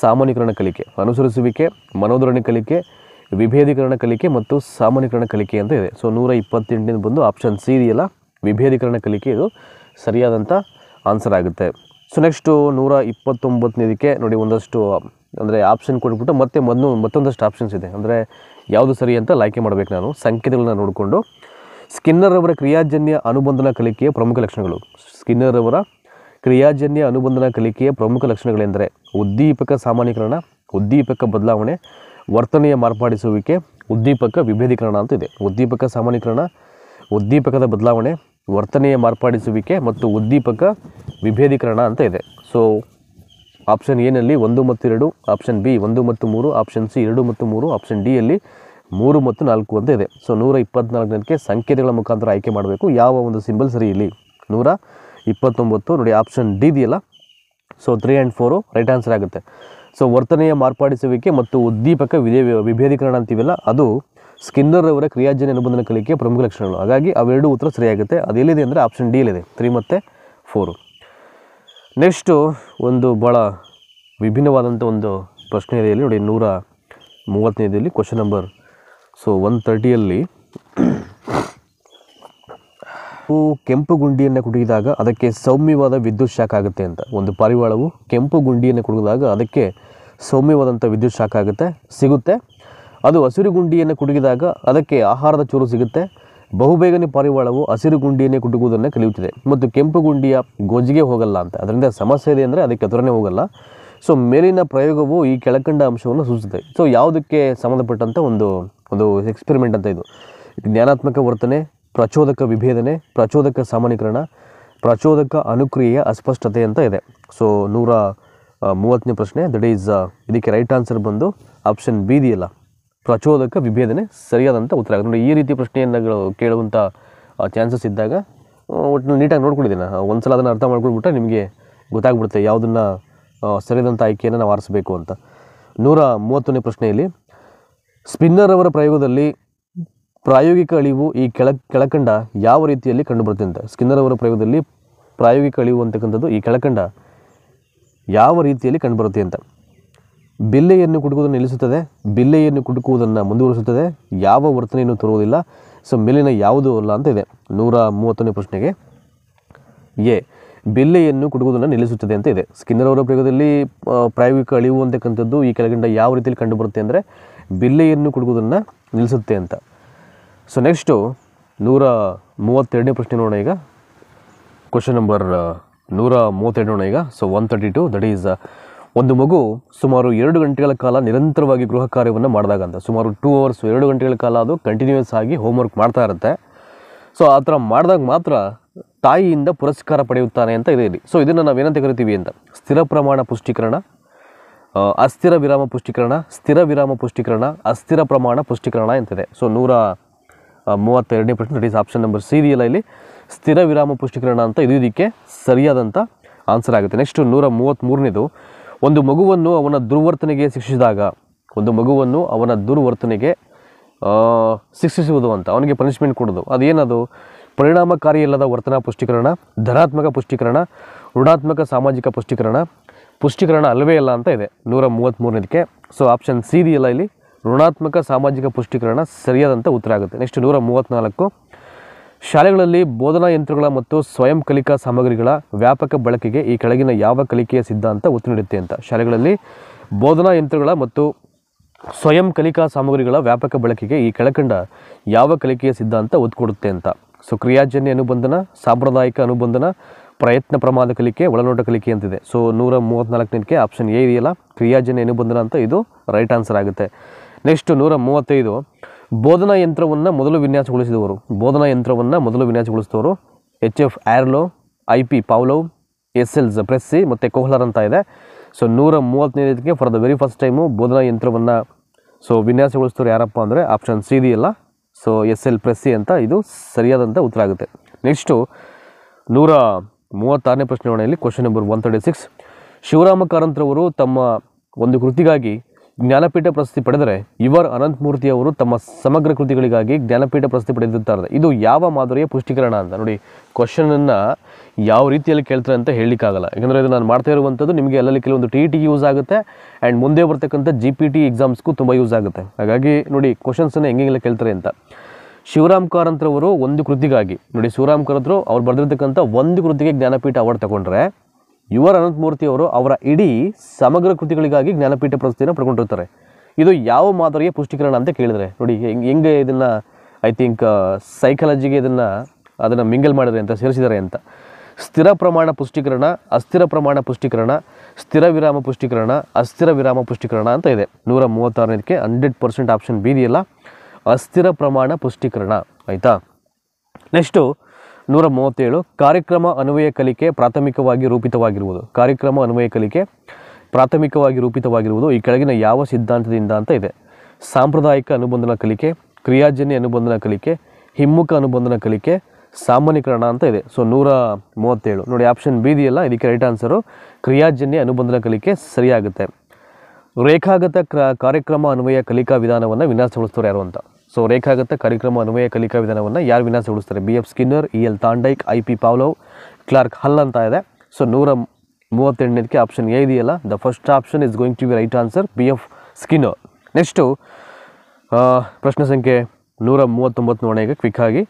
ಸಾಮಾನ್ಯೀಕರಣ ಕಲಿಕೆ. ಅನುಸರಿಸುವಿಕೆ, ಮನೋಧೋರಣೆ ಕಲಿಕೆ, ವಿಭೇದೀಕರಣ ಕಲಿಕೆ ಮತ್ತು ಸಾಮಾನ್ಯೀಕರಣ ಕಲಿಕೆ ಅಂತ ಇದೆ. ಸೊ 128ನೇದು ಬಂದು ಆಪ್ಷನ್ ಸಿ ಇದೆಯಲ್ಲ, ವಿಭೇದೀಕರಣ ಕಲಿಕೆ, ಇದು ಸರಿಯಾದಂಥ ಆನ್ಸರ್ ಆಗುತ್ತೆ. ಸೊ ನೆಕ್ಸ್ಟು 129ನೇದಕ್ಕೆ ನೋಡಿ ಒಂದಷ್ಟು ಅಂದರೆ ಆಪ್ಷನ್ ಕೊಟ್ಬಿಟ್ಟು ಮತ್ತೊಂದಷ್ಟು ಆಪ್ಷನ್ಸ್ ಇದೆ. ಅಂದರೆ ಯಾವುದು ಸರಿ ಅಂತ ಆಯ್ಕೆ ಮಾಡಬೇಕು ನಾನು ಸಂಕೇತಗಳನ್ನ ನೋಡಿಕೊಂಡು. ಸ್ಕಿನ್ನರ್ ಅವರ ಕ್ರಿಯಾಜನ್ಯ ಅನುಬಂಧನ ಕಲಿಕೆಯ ಪ್ರಮುಖ ಲಕ್ಷಣಗಳು. ಸ್ಕಿನ್ನರ್ ಅವರ ಕ್ರಿಯಾಜನ್ಯ ಅನುಬಂಧನ ಕಲಿಕೆಯ ಪ್ರಮುಖ ಲಕ್ಷಣಗಳೆಂದರೆ ಉದ್ದೀಪಕ ಸಾಮಾನ್ಯೀಕರಣ, ಉದ್ದೀಪಕ ಬದಲಾವಣೆ, ವರ್ತನೆಯ ಮಾರ್ಪಡಿಸುವಿಕೆ, ಉದ್ದೀಪಕ ವಿಭೇದೀಕರಣ ಅಂತ ಇದೆ. ಉದ್ದೀಪಕ ಸಾಮಾನ್ಯೀಕರಣ, ಉದ್ದೀಪಕದ ಬದಲಾವಣೆ, ವರ್ತನೆಯ ಮಾರ್ಪಡಿಸುವಿಕೆ ಮತ್ತು ಉದ್ದೀಪಕ ವಿಭೇದೀಕರಣ ಅಂತ ಇದೆ. ಸೊ ಆಪ್ಷನ್ ಎನಲ್ಲಿ 1 ಮತ್ತು 2, ಆಪ್ಷನ್ ಬಿ 1 ಮತ್ತು 3, ಆಪ್ಷನ್ ಸಿ 2 ಮತ್ತು 3, ಆಪ್ಷನ್ ಡಿ ಯಲ್ಲಿ 3 ಮತ್ತು 4 ಅಂತ ಇದೆ. ಸೊ 124ಕ್ಕೆ ಸಂಕೇತಗಳ ಮುಖಾಂತರ ಆಯ್ಕೆ ಮಾಡಬೇಕು ಯಾವ ಒಂದು ಸಿಂಬಲ್ ಸರಿ ಇಲ್ಲಿ. 129 ನೋಡಿ ಆಪ್ಷನ್ ಡಿ ಇದೆಯಲ್ಲ, ಸೊ 3 and 4 ರೈಟ್ ಆನ್ಸರ್ ಆಗುತ್ತೆ. ಸೊ ವರ್ತನೆಯ ಮಾರ್ಪಡಿಸುವಿಕೆ ಮತ್ತು ಉದ್ದೀಪಕ ವಿಭೇದೀಕರಣ ಅಂತೀವಲ್ಲ, ಅದು ಸ್ಕಿನ್ನರ್ ಅವರ ಕ್ರಿಯಾಜನ್ಯ ಅನುಬಂಧನ ಕಲಿಕೆಯ ಪ್ರಮುಖ ಲಕ್ಷಣಗಳು. ಹಾಗಾಗಿ ಅವೆರಡು ಉತ್ತರ ಸರಿಯಾಗುತ್ತೆ. ಅದೆಲ್ಲಿದೆ ಅಂದರೆ ಆಪ್ಷನ್ ಡಿ ಯಲ್ಲಿದೆ, 3 ಮತ್ತು 4. ನೆಕ್ಸ್ಟು ಒಂದು ಭಾಳ ವಿಭಿನ್ನವಾದಂಥ ಒಂದು ಪ್ರಶ್ನೆ ಇದೆ ಇಲ್ಲಿ ನೋಡಿ, 130ನೇದಲ್ಲಿ ಕ್ವಶನ್ ನಂಬರ್ 130ಯಲ್ಲಿ ಕೆಂಪು ಗುಂಡಿಯನ್ನು ಕುಡಿದಾಗ ಅದಕ್ಕೆ ಸೌಮ್ಯವಾದ ವಿದ್ಯುತ್ ಶಾಖ ಆಗುತ್ತೆ ಅಂತ. ಒಂದು ಪಾರಿವಾಳವು ಕೆಂಪು ಗುಂಡಿಯನ್ನು ಕುಡಿದಾಗ ಅದಕ್ಕೆ ಸೌಮ್ಯವಾದಂಥ ವಿದ್ಯುತ್ ಶಾಖ ಸಿಗುತ್ತೆ. ಅದು ಹಸಿರು ಗುಂಡಿಯನ್ನು ಕುಡಿದಾಗ ಅದಕ್ಕೆ ಆಹಾರದ ಚೂರು ಸಿಗುತ್ತೆ. ಬಹುಬೇಗನೆ ಪಾರಿವಾಳವು ಹಸಿರು ಗುಂಡಿಯನ್ನೇ ಕುಟುಕುವುದನ್ನು ಕಲಿಯುತ್ತಿದೆ ಮತ್ತು ಕೆಂಪು ಗುಂಡಿಯ ಗೋಜಿಗೆ ಹೋಗಲ್ಲ ಅಂತ. ಅದರಿಂದ ಸಮಸ್ಯೆ ಇದೆ ಅಂದರೆ ಅದಕ್ಕೆ ಹತ್ರನೇ ಹೋಗಲ್ಲ. ಸೊ ಮೇಲಿನ ಪ್ರಯೋಗವು ಈ ಕೆಳಕಂಡ ಅಂಶವನ್ನು ಸೂಚಿಸುತ್ತೆ. ಸೊ ಯಾವುದಕ್ಕೆ ಸಂಬಂಧಪಟ್ಟಂಥ ಒಂದು ಎಕ್ಸ್ಪೆರಿಮೆಂಟ್ ಅಂತ ಇದು. ಜ್ಞಾನಾತ್ಮಕ ವರ್ತನೆ, ಪ್ರಚೋದಕ ವಿಭೇದನೆ, ಪ್ರಚೋದಕ ಸಾಮಾನ್ಯೀಕರಣ, ಪ್ರಚೋದಕ ಅನುಕ್ರಿಯೆಯ ಅಸ್ಪಷ್ಟತೆ ಅಂತ ಇದೆ. ಸೊ 130ನೇ ಪ್ರಶ್ನೆ, ದಟ್ ಈಸ್ ಇದಕ್ಕೆ ರೈಟ್ ಆನ್ಸರ್ ಬಂದು ಆಪ್ಷನ್ ಬಿ ಇದೆಯಲ್ಲ, ಪ್ರಚೋದಕ ವಿಭೇದನೆ ಸರಿಯಾದಂಥ ಉತ್ತರ ಆಗುತ್ತೆ. ನೋಡಿ, ಈ ರೀತಿ ಪ್ರಶ್ನೆಯನ್ನು ಕೇಳುವಂಥ ಚಾನ್ಸಸ್ ಇದ್ದಾಗ ಒಟ್ಟು ನೀಟಾಗಿ ನೋಡ್ಕೊಂಡಿದ್ದೀನಿ. ಒಂದು ಸಲ ಅದನ್ನು ಅರ್ಥ ಮಾಡ್ಕೊಳ್ಬಿಟ್ರೆ ನಿಮಗೆ ಗೊತ್ತಾಗ್ಬಿಡುತ್ತೆ ಯಾವುದನ್ನು ಸರಿಯಾದಂಥ ಆಯ್ಕೆಯನ್ನು ನಾವು ಆರಿಸಬೇಕು ಅಂತ. 130ನೇ ಪ್ರಶ್ನೆಯಲ್ಲಿ ಸ್ಪಿನ್ನರ್ ಅವರ ಪ್ರಯೋಗದಲ್ಲಿ ಪ್ರಾಯೋಗಿಕ ಅಳಿವು ಈ ಕೆಳಕಂಡ ಯಾವ ರೀತಿಯಲ್ಲಿ ಕಂಡುಬರುತ್ತೆ ಅಂತ. ಸ್ಕಿನ್ನರ್ ಅವರ ಪ್ರಯೋಗದಲ್ಲಿ ಪ್ರಾಯೋಗಿಕ ಅಳಿವು ಅಂತಕ್ಕಂಥದ್ದು ಈ ಕೆಳಕಂಡ ಯಾವ ರೀತಿಯಲ್ಲಿ ಕಂಡುಬರುತ್ತೆ ಅಂತ. ಬಿಲ್ಲೆಯನ್ನು ಕುಟುಕುವುದನ್ನು ನಿಲ್ಲಿಸುತ್ತದೆ, ಬಿಲ್ಲೆಯನ್ನು ಕುಟುಕುವುದನ್ನು ಮುಂದುವರಿಸುತ್ತದೆ, ಯಾವ ವರ್ತನೆಯನ್ನು ತೋರುವುದಿಲ್ಲ. ಸೊ ಮೇಲಿನ ಯಾವುದು ಅಲ್ಲ ಅಂತ ಇದೆ 130ನೇ ಪ್ರಶ್ನೆಗೆ. ಎ, ಬಿಲ್ಲೆಯನ್ನು ಕುಟುಕುವುದನ್ನು ನಿಲ್ಲಿಸುತ್ತದೆ ಅಂತ ಇದೆ. ಸ್ಕಿನ್ನರ್ ಅವರ ಪ್ರಯೋಗದಲ್ಲಿ ಪ್ರಾಯೋಗಿಕ ಅಳಿವು ಅಂತಕ್ಕಂಥದ್ದು ಈ ಕೆಳಗಂಡ ಯಾವ ರೀತಿಯಲ್ಲಿ ಕಂಡುಬರುತ್ತೆ ಅಂದರೆ ಬಿಲ್ಲೆಯನ್ನು ಕುಟುಕುವುದನ್ನು ನಿಲ್ಲಿಸುತ್ತೆ ಅಂತ. ಸೊ ನೆಕ್ಸ್ಟು 132ನೇ ಪ್ರಶ್ನೆ ನೋಡೋಣ ಈಗ. ಕ್ವಶನ್ ನಂಬರ್ 132 ನೋಡೋಣ ಈಗ. ಸೊ 132, ದಟ್ ಈಸ್ ಒಂದು ಮಗು ಸುಮಾರು 2 ಗಂಟೆಗಳ ಕಾಲ ನಿರಂತರವಾಗಿ ಗೃಹ ಕಾರ್ಯವನ್ನು ಮಾಡಿದಾಗ ಅಂತ. ಸುಮಾರು 2 hours 2 ಗಂಟೆಗಳ ಕಾಲ ಅದು ಕಂಟಿನ್ಯೂಸ್ ಆಗಿ ಹೋಮ್ವರ್ಕ್ ಮಾಡ್ತಾ ಇರುತ್ತೆ. ಸೊ ಆ ಥರ ಮಾಡಿದಾಗ ಮಾತ್ರ ತಾಯಿಯಿಂದ ಪುರಸ್ಕಾರ ಪಡೆಯುತ್ತಾನೆ ಅಂತ ಇದೆ ಇಲ್ಲಿ. ಸೊ ಇದನ್ನು ನಾವೇನಂತ ಕರಿತೀವಿ ಅಂತ, ಸ್ಥಿರ ಪ್ರಮಾಣ ಪುಷ್ಟೀಕರಣ, ಅಸ್ಥಿರ ವಿರಾಮ ಪುಷ್ಟೀಕರಣ, ಸ್ಥಿರ ವಿರಾಮ ಪುಷ್ಟೀಕರಣ, ಅಸ್ಥಿರ ಪ್ರಮಾಣ ಪುಷ್ಟೀಕರಣ ಅಂತಿದೆ. ಸೊ 132ನೇ ಪ್ರಶ್ನೆ, that is option number C ಇದೆಯಲ್ಲ ಇಲ್ಲಿ, ಸ್ಥಿರ ವಿರಾಮ ಪುಷ್ಟೀಕರಣ ಅಂತ ಇದು ಇದಕ್ಕೆ ಸರಿಯಾದಂಥ ಆನ್ಸರ್ ಆಗುತ್ತೆ. ನೆಕ್ಸ್ಟ್ 133ನೇದು, ಒಂದು ಮಗುವನ್ನು ಅವನ ದುರ್ವರ್ತನೆಗೆ ಶಿಕ್ಷಿಸಿದಾಗ, ಒಂದು ಮಗುವನ್ನು ಅವನ ದುರ್ವರ್ತನೆಗೆ ಶಿಕ್ಷಿಸುವುದು ಅಂತ, ಅವನಿಗೆ ಪನಿಷ್ಮೆಂಟ್ ಕೊಡೋದು, ಅದೇನದು? ಪರಿಣಾಮಕಾರಿಯಲ್ಲದ ವರ್ತನಾ ಪುಷ್ಟೀಕರಣ, ಧನಾತ್ಮಕ ಪುಷ್ಟೀಕರಣ, ಋಣಾತ್ಮಕ ಸಾಮಾಜಿಕ ಪುಷ್ಟೀಕರಣ ಅಲ್ಲವೇ ಅಲ್ಲ ಅಂತ ಇದೆ 133ನೇದಕ್ಕೆ. ಸೊ ಆಪ್ಷನ್ ಸಿ ಇದೆಯಲ್ಲ ಇಲ್ಲಿ, ಋಣಾತ್ಮಕ ಸಾಮಾಜಿಕ ಪುಷ್ಟೀಕರಣ ಸರಿಯಾದಂಥ ಉತ್ತರ ಆಗುತ್ತೆ. ನೆಕ್ಸ್ಟ್ 134, ಶಾಲೆಗಳಲ್ಲಿ ಬೋಧನಾ ಯಂತ್ರಗಳ ಮತ್ತು ಸ್ವಯಂ ಕಲಿಕಾ ಸಾಮಗ್ರಿಗಳ ವ್ಯಾಪಕ ಬಳಕೆಗೆ ಈ ಕೆಳಗಿನ ಯಾವ ಕಲಿಕೆಯ ಸಿದ್ಧಾಂತ ಒತ್ತು ನೀಡುತ್ತೆ ಅಂತ. ಶಾಲೆಗಳಲ್ಲಿ ಬೋಧನಾ ಯಂತ್ರಗಳ ಮತ್ತು ಸ್ವಯಂ ಕಲಿಕಾ ಸಾಮಗ್ರಿಗಳ ವ್ಯಾಪಕ ಬಳಕೆಗೆ ಈ ಕೆಳಕಂಡ ಯಾವ ಕಲಿಕೆಯ ಸಿದ್ಧಾಂತ ಒತ್ತು ಕೊಡುತ್ತೆ ಅಂತ. ಸೊ ಕ್ರಿಯಾಜನ್ಯ ಅನುಬಂಧನ, ಸಾಂಪ್ರದಾಯಿಕ ಅನುಬಂಧನ, ಪ್ರಯತ್ನ ಪ್ರಮಾದ ಕಲಿಕೆ, ಒಳನೋಟ ಕಲಿಕೆ ಅಂತಿದೆ. ಸೊ 134ನೇದಕ್ಕೆ ಆಪ್ಷನ್ ಎ ಇದೆಯಲ್ಲ, ಕ್ರಿಯಾಜನ್ಯ ಅನುಬಂಧನ ಅಂತ ಇದು ರೈಟ್ ಆನ್ಸರ್ ಆಗುತ್ತೆ. ನೆಕ್ಸ್ಟ್ 135, ಬೋಧನಾ ಯಂತ್ರವನ್ನು ಮೊದಲು ವಿನ್ಯಾಸಗೊಳಿಸಿದವರು, ಬೋಧನಾ ಯಂತ್ರವನ್ನು ಮೊದಲು ವಿನ್ಯಾಸಗೊಳಿಸಿದವರು H.F. ಆರ್ಲೋ, I.P. Pavlov, S.L. ಪ್ರೆಸ್ಸಿ ಮತ್ತು ಕೋಹ್ಲರ್ ಅಂತ ಇದೆ. ಸೊ 135ನೇದಕ್ಕೆ for the very first time ಬೋಧನಾ ಯಂತ್ರವನ್ನು ವಿನ್ಯಾಸಗೊಳಿಸಿದವರು ಯಾರಪ್ಪ ಅಂದರೆ ಆಪ್ಷನ್ ಸಿ ಇದೆಯಲ್ಲ, ಸೊ S.L. ಪ್ರೆಸ್ಸಿ ಅಂತ ಇದು ಸರಿಯಾದಂಥ ಉತ್ತರ ಆಗುತ್ತೆ. ನೆಕ್ಸ್ಟು 136ನೇ ಪ್ರಶ್ನೆ ನೋಡೋಣ. ಕ್ವಶನ್ ನಂಬರ್ 136, ಶಿವರಾಮ ಕಾರಂತರವರು ತಮ್ಮ ಒಂದು ಕೃತಿಗಾಗಿ ಜ್ಞಾನಪೀಠ ಪ್ರಶಸ್ತಿ ಪಡೆದರೆ ಇವರ್ ಅನಂತಮೂರ್ತಿ ಅವರು ತಮ್ಮ ಸಮಗ್ರ ಕೃತಿಗಳಿಗಾಗಿ ಜ್ಞಾನಪೀಠ ಪ್ರಶಸ್ತಿ ಪಡೆದಿರ್ತಾರೆ. ಇದು ಯಾವ ಮಾದರಿಯ ಪುಷ್ಟೀಕರಣ ಅಂತ. ನೋಡಿ, ಕ್ವಶನನ್ನು ಯಾವ ರೀತಿಯಲ್ಲಿ ಕೇಳ್ತಾರೆ ಅಂತ ಹೇಳಲಿಕ್ಕಾಗಲ್ಲ. ಯಾಕಂದರೆ ಇದು ನಾನು ಮಾಡ್ತಾ ಇರುವಂಥದ್ದು ನಿಮಗೆ ಎಲ್ಲಲ್ಲಿ ಕೆಲವೊಂದು TET ಯೂಸ್ ಆಗುತ್ತೆ ಆ್ಯಂಡ್ ಮುಂದೆ ಬರ್ತಕ್ಕಂಥ GPT ಎಕ್ಸಾಮ್ಸ್ಗೂ ತುಂಬ ಯೂಸ್ ಆಗುತ್ತೆ. ಹಾಗಾಗಿ ನೋಡಿ ಕ್ವಶನ್ಸನ್ನು ಹೆಂಗೆಲ್ಲ ಕೇಳ್ತಾರೆ ಅಂತ. ಶಿವರಾಮ್ ಕಾರಂತರವರು ಒಂದು ಕೃತಿಗಾಗಿ, ನೋಡಿ ಶಿವರಾಮ್ ಕಾರಂತರು ಅವ್ರು ಬರೆದಿರ್ತಕ್ಕಂಥ ಒಂದು ಕೃತಿಗೆ ಜ್ಞಾನಪೀಠ ಅವಾರ್ಡ್ ತಗೊಂಡ್ರೆ, ಇವರ್ ಅನಂತಮೂರ್ತಿ ಅವರು ಅವರ ಇಡೀ ಸಮಗ್ರ ಕೃತಿಗಳಿಗಾಗಿ ಜ್ಞಾನಪೀಠ ಪ್ರಶಸ್ತಿಯನ್ನು ಪಡ್ಕೊಂಡಿರ್ತಾರೆ. ಇದು ಯಾವ ಮಾದರಿಯ ಪುಷ್ಟೀಕರಣ ಅಂತ ಕೇಳಿದರೆ ನೋಡಿ ಹೆಂಗೆ ಇದನ್ನು ಐ ಥಿಂಕ್ ಸೈಕಾಲಜಿಗೆ ಅದನ್ನು ಮಿಂಗಲ್ ಮಾಡಿದರೆ ಅಂತ ಸೇರಿಸಿದ್ದಾರೆ ಅಂತ. ಸ್ಥಿರ ಪ್ರಮಾಣ ಪುಷ್ಟೀಕರಣ, ಅಸ್ಥಿರ ಪ್ರಮಾಣ ಪುಷ್ಟೀಕರಣ, ಸ್ಥಿರ ವಿರಾಮ ಪುಷ್ಟೀಕರಣ, ಅಸ್ಥಿರ ವಿರಾಮ ಪುಷ್ಟೀಕರಣ ಅಂತ ಇದೆ 136ನೇದಕ್ಕೆ. 100% ಆಪ್ಷನ್ ಬಿ ಇದೆಯಲ್ಲ, ಅಸ್ಥಿರ ಪ್ರಮಾಣ ಪುಷ್ಟೀಕರಣ. ಆಯಿತಾ. ನೆಕ್ಸ್ಟು 137, ಕಾರ್ಯಕ್ರಮ ಅನ್ವಯ ಕಲಿಕೆ ಪ್ರಾಥಮಿಕವಾಗಿ ರೂಪಿತವಾಗಿರುವುದು, ಕಾರ್ಯಕ್ರಮ ಅನ್ವಯ ಕಲಿಕೆ ಪ್ರಾಥಮಿಕವಾಗಿ ರೂಪಿತವಾಗಿರುವುದು ಈ ಕೆಳಗಿನ ಯಾವ ಸಿದ್ಧಾಂತದಿಂದ ಅಂತ ಇದೆ. ಸಾಂಪ್ರದಾಯಿಕ ಅನುಬಂಧನ ಕಲಿಕೆ, ಕ್ರಿಯಾಜನ್ಯ ಅನುಬಂಧನ ಕಲಿಕೆ, ಹಿಮ್ಮುಖ ಅನುಬಂಧನ ಕಲಿಕೆ, ಸಾಮಾನ್ಯೀಕರಣ ಅಂತ ಇದೆ. ಸೊ 137 ನೋಡಿ, ಆಪ್ಷನ್ ಬಿ ಇದೆಯಲ್ಲ, ಇದಕ್ಕೆ ರೈಟ್ ಆನ್ಸರು ಕ್ರಿಯಾಜನ್ಯ ಅನುಬಂಧನ ಕಲಿಕೆ ಸರಿಯಾಗುತ್ತೆ. ರೇಖಾಗತ ಕಾರ್ಯಕ್ರಮ ಅನ್ವಯ ಕಲಿಕಾ ವಿಧಾನವನ್ನು ವಿನ್ಯಾಸಗೊಳಿಸ್ತಾರೆ ಯಾರು ಅಂತ. ಸೊ ರೇಖಾಗತ ಕಾರ್ಯಕ್ರಮ ಅನ್ವಯ ಕಲಿಕಾ ವಿಧಾನವನ್ನು ಯಾರು ವಿನ್ಯಾಸಗೊಳಿಸ್ತಾರೆ? BF Skinner, EL Thorndike, IP Pavlov, Clark Hull ಅಂತ ಇದೆ. ಸೊ 138ಕ್ಕೆ ಆಪ್ಷನ್ ಎ ಇದೆಯಲ್ಲ, the first option is going to be right answer, BF Skinner. Next ಪ್ರಶ್ನೆ ಸಂಖ್ಯೆ 139 ನೋಡೋಣ ಈಗ ಕ್ವಿಕ್ ಆಗಿ.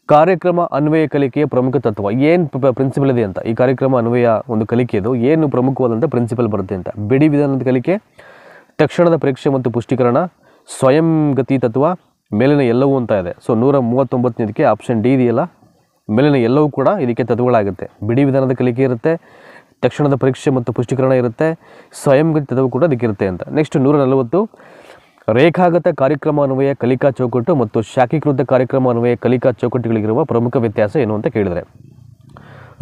ಕಾರ್ಯಕ್ರಮ ಅನ್ವಯ ಕಲಿಕೆಯ ಪ್ರಮುಖ ತತ್ವ ಏನು ಪ್ರಿನ್ಸಿಪಲ್ ಇದೆ ಅಂತ. ಈ ಕಾರ್ಯಕ್ರಮ ಅನ್ವಯ ಒಂದು ಕಲಿಕೆಯದು ಏನು ಪ್ರಮುಖವಾದಂಥ ಪ್ರಿನ್ಸಿಪಲ್ ಬರುತ್ತೆ ಅಂತ. ಬಿಡಿ ವಿಧಾನದ ಕಲಿಕೆ, ತಕ್ಷಣದ ಪರೀಕ್ಷೆ ಮತ್ತು ಪುಷ್ಟೀಕರಣ, ಸ್ವಯಂ ಗತಿ ತತ್ವ, ಮೇಲಿನ ಎಲ್ಲವೂ ಅಂತ ಇದೆ. ಸೊ 139ಕ್ಕೆ ಆಪ್ಷನ್ ಡಿ ಇದೆಯಲ್ಲ, ಮೇಲಿನ ಎಲ್ಲವೂ ಕೂಡ ಇದಕ್ಕೆ ತತ್ವಗಳಾಗುತ್ತೆ. ಬಿಡಿ ವಿಧಾನದ ಕಲಿಕೆ ಇರುತ್ತೆ, ತಕ್ಷಣದ ಪರೀಕ್ಷೆ ಮತ್ತು ಪುಷ್ಟೀಕರಣ ಇರುತ್ತೆ, ಸ್ವಯಂ ಗತಿ ತತ್ವ ಕೂಡ ಅದಕ್ಕಿರುತ್ತೆ ಅಂತ. ನೆಕ್ಸ್ಟ್ 140 ರೇಖಾಗತ ಕಾರ್ಯಕ್ರಮ ಅನ್ವಯ ಕಲಿಕಾ ಚೌಕಟ್ಟು ಮತ್ತು ಶಾಖೀಕೃತ ಕಾರ್ಯಕ್ರಮ ಅನ್ವಯ ಕಲಿಕಾ ಚೌಕಟ್ಟುಗಳಿಗಿರುವ ಪ್ರಮುಖ ವ್ಯತ್ಯಾಸ ಏನು ಅಂತ ಕೇಳಿದರೆ,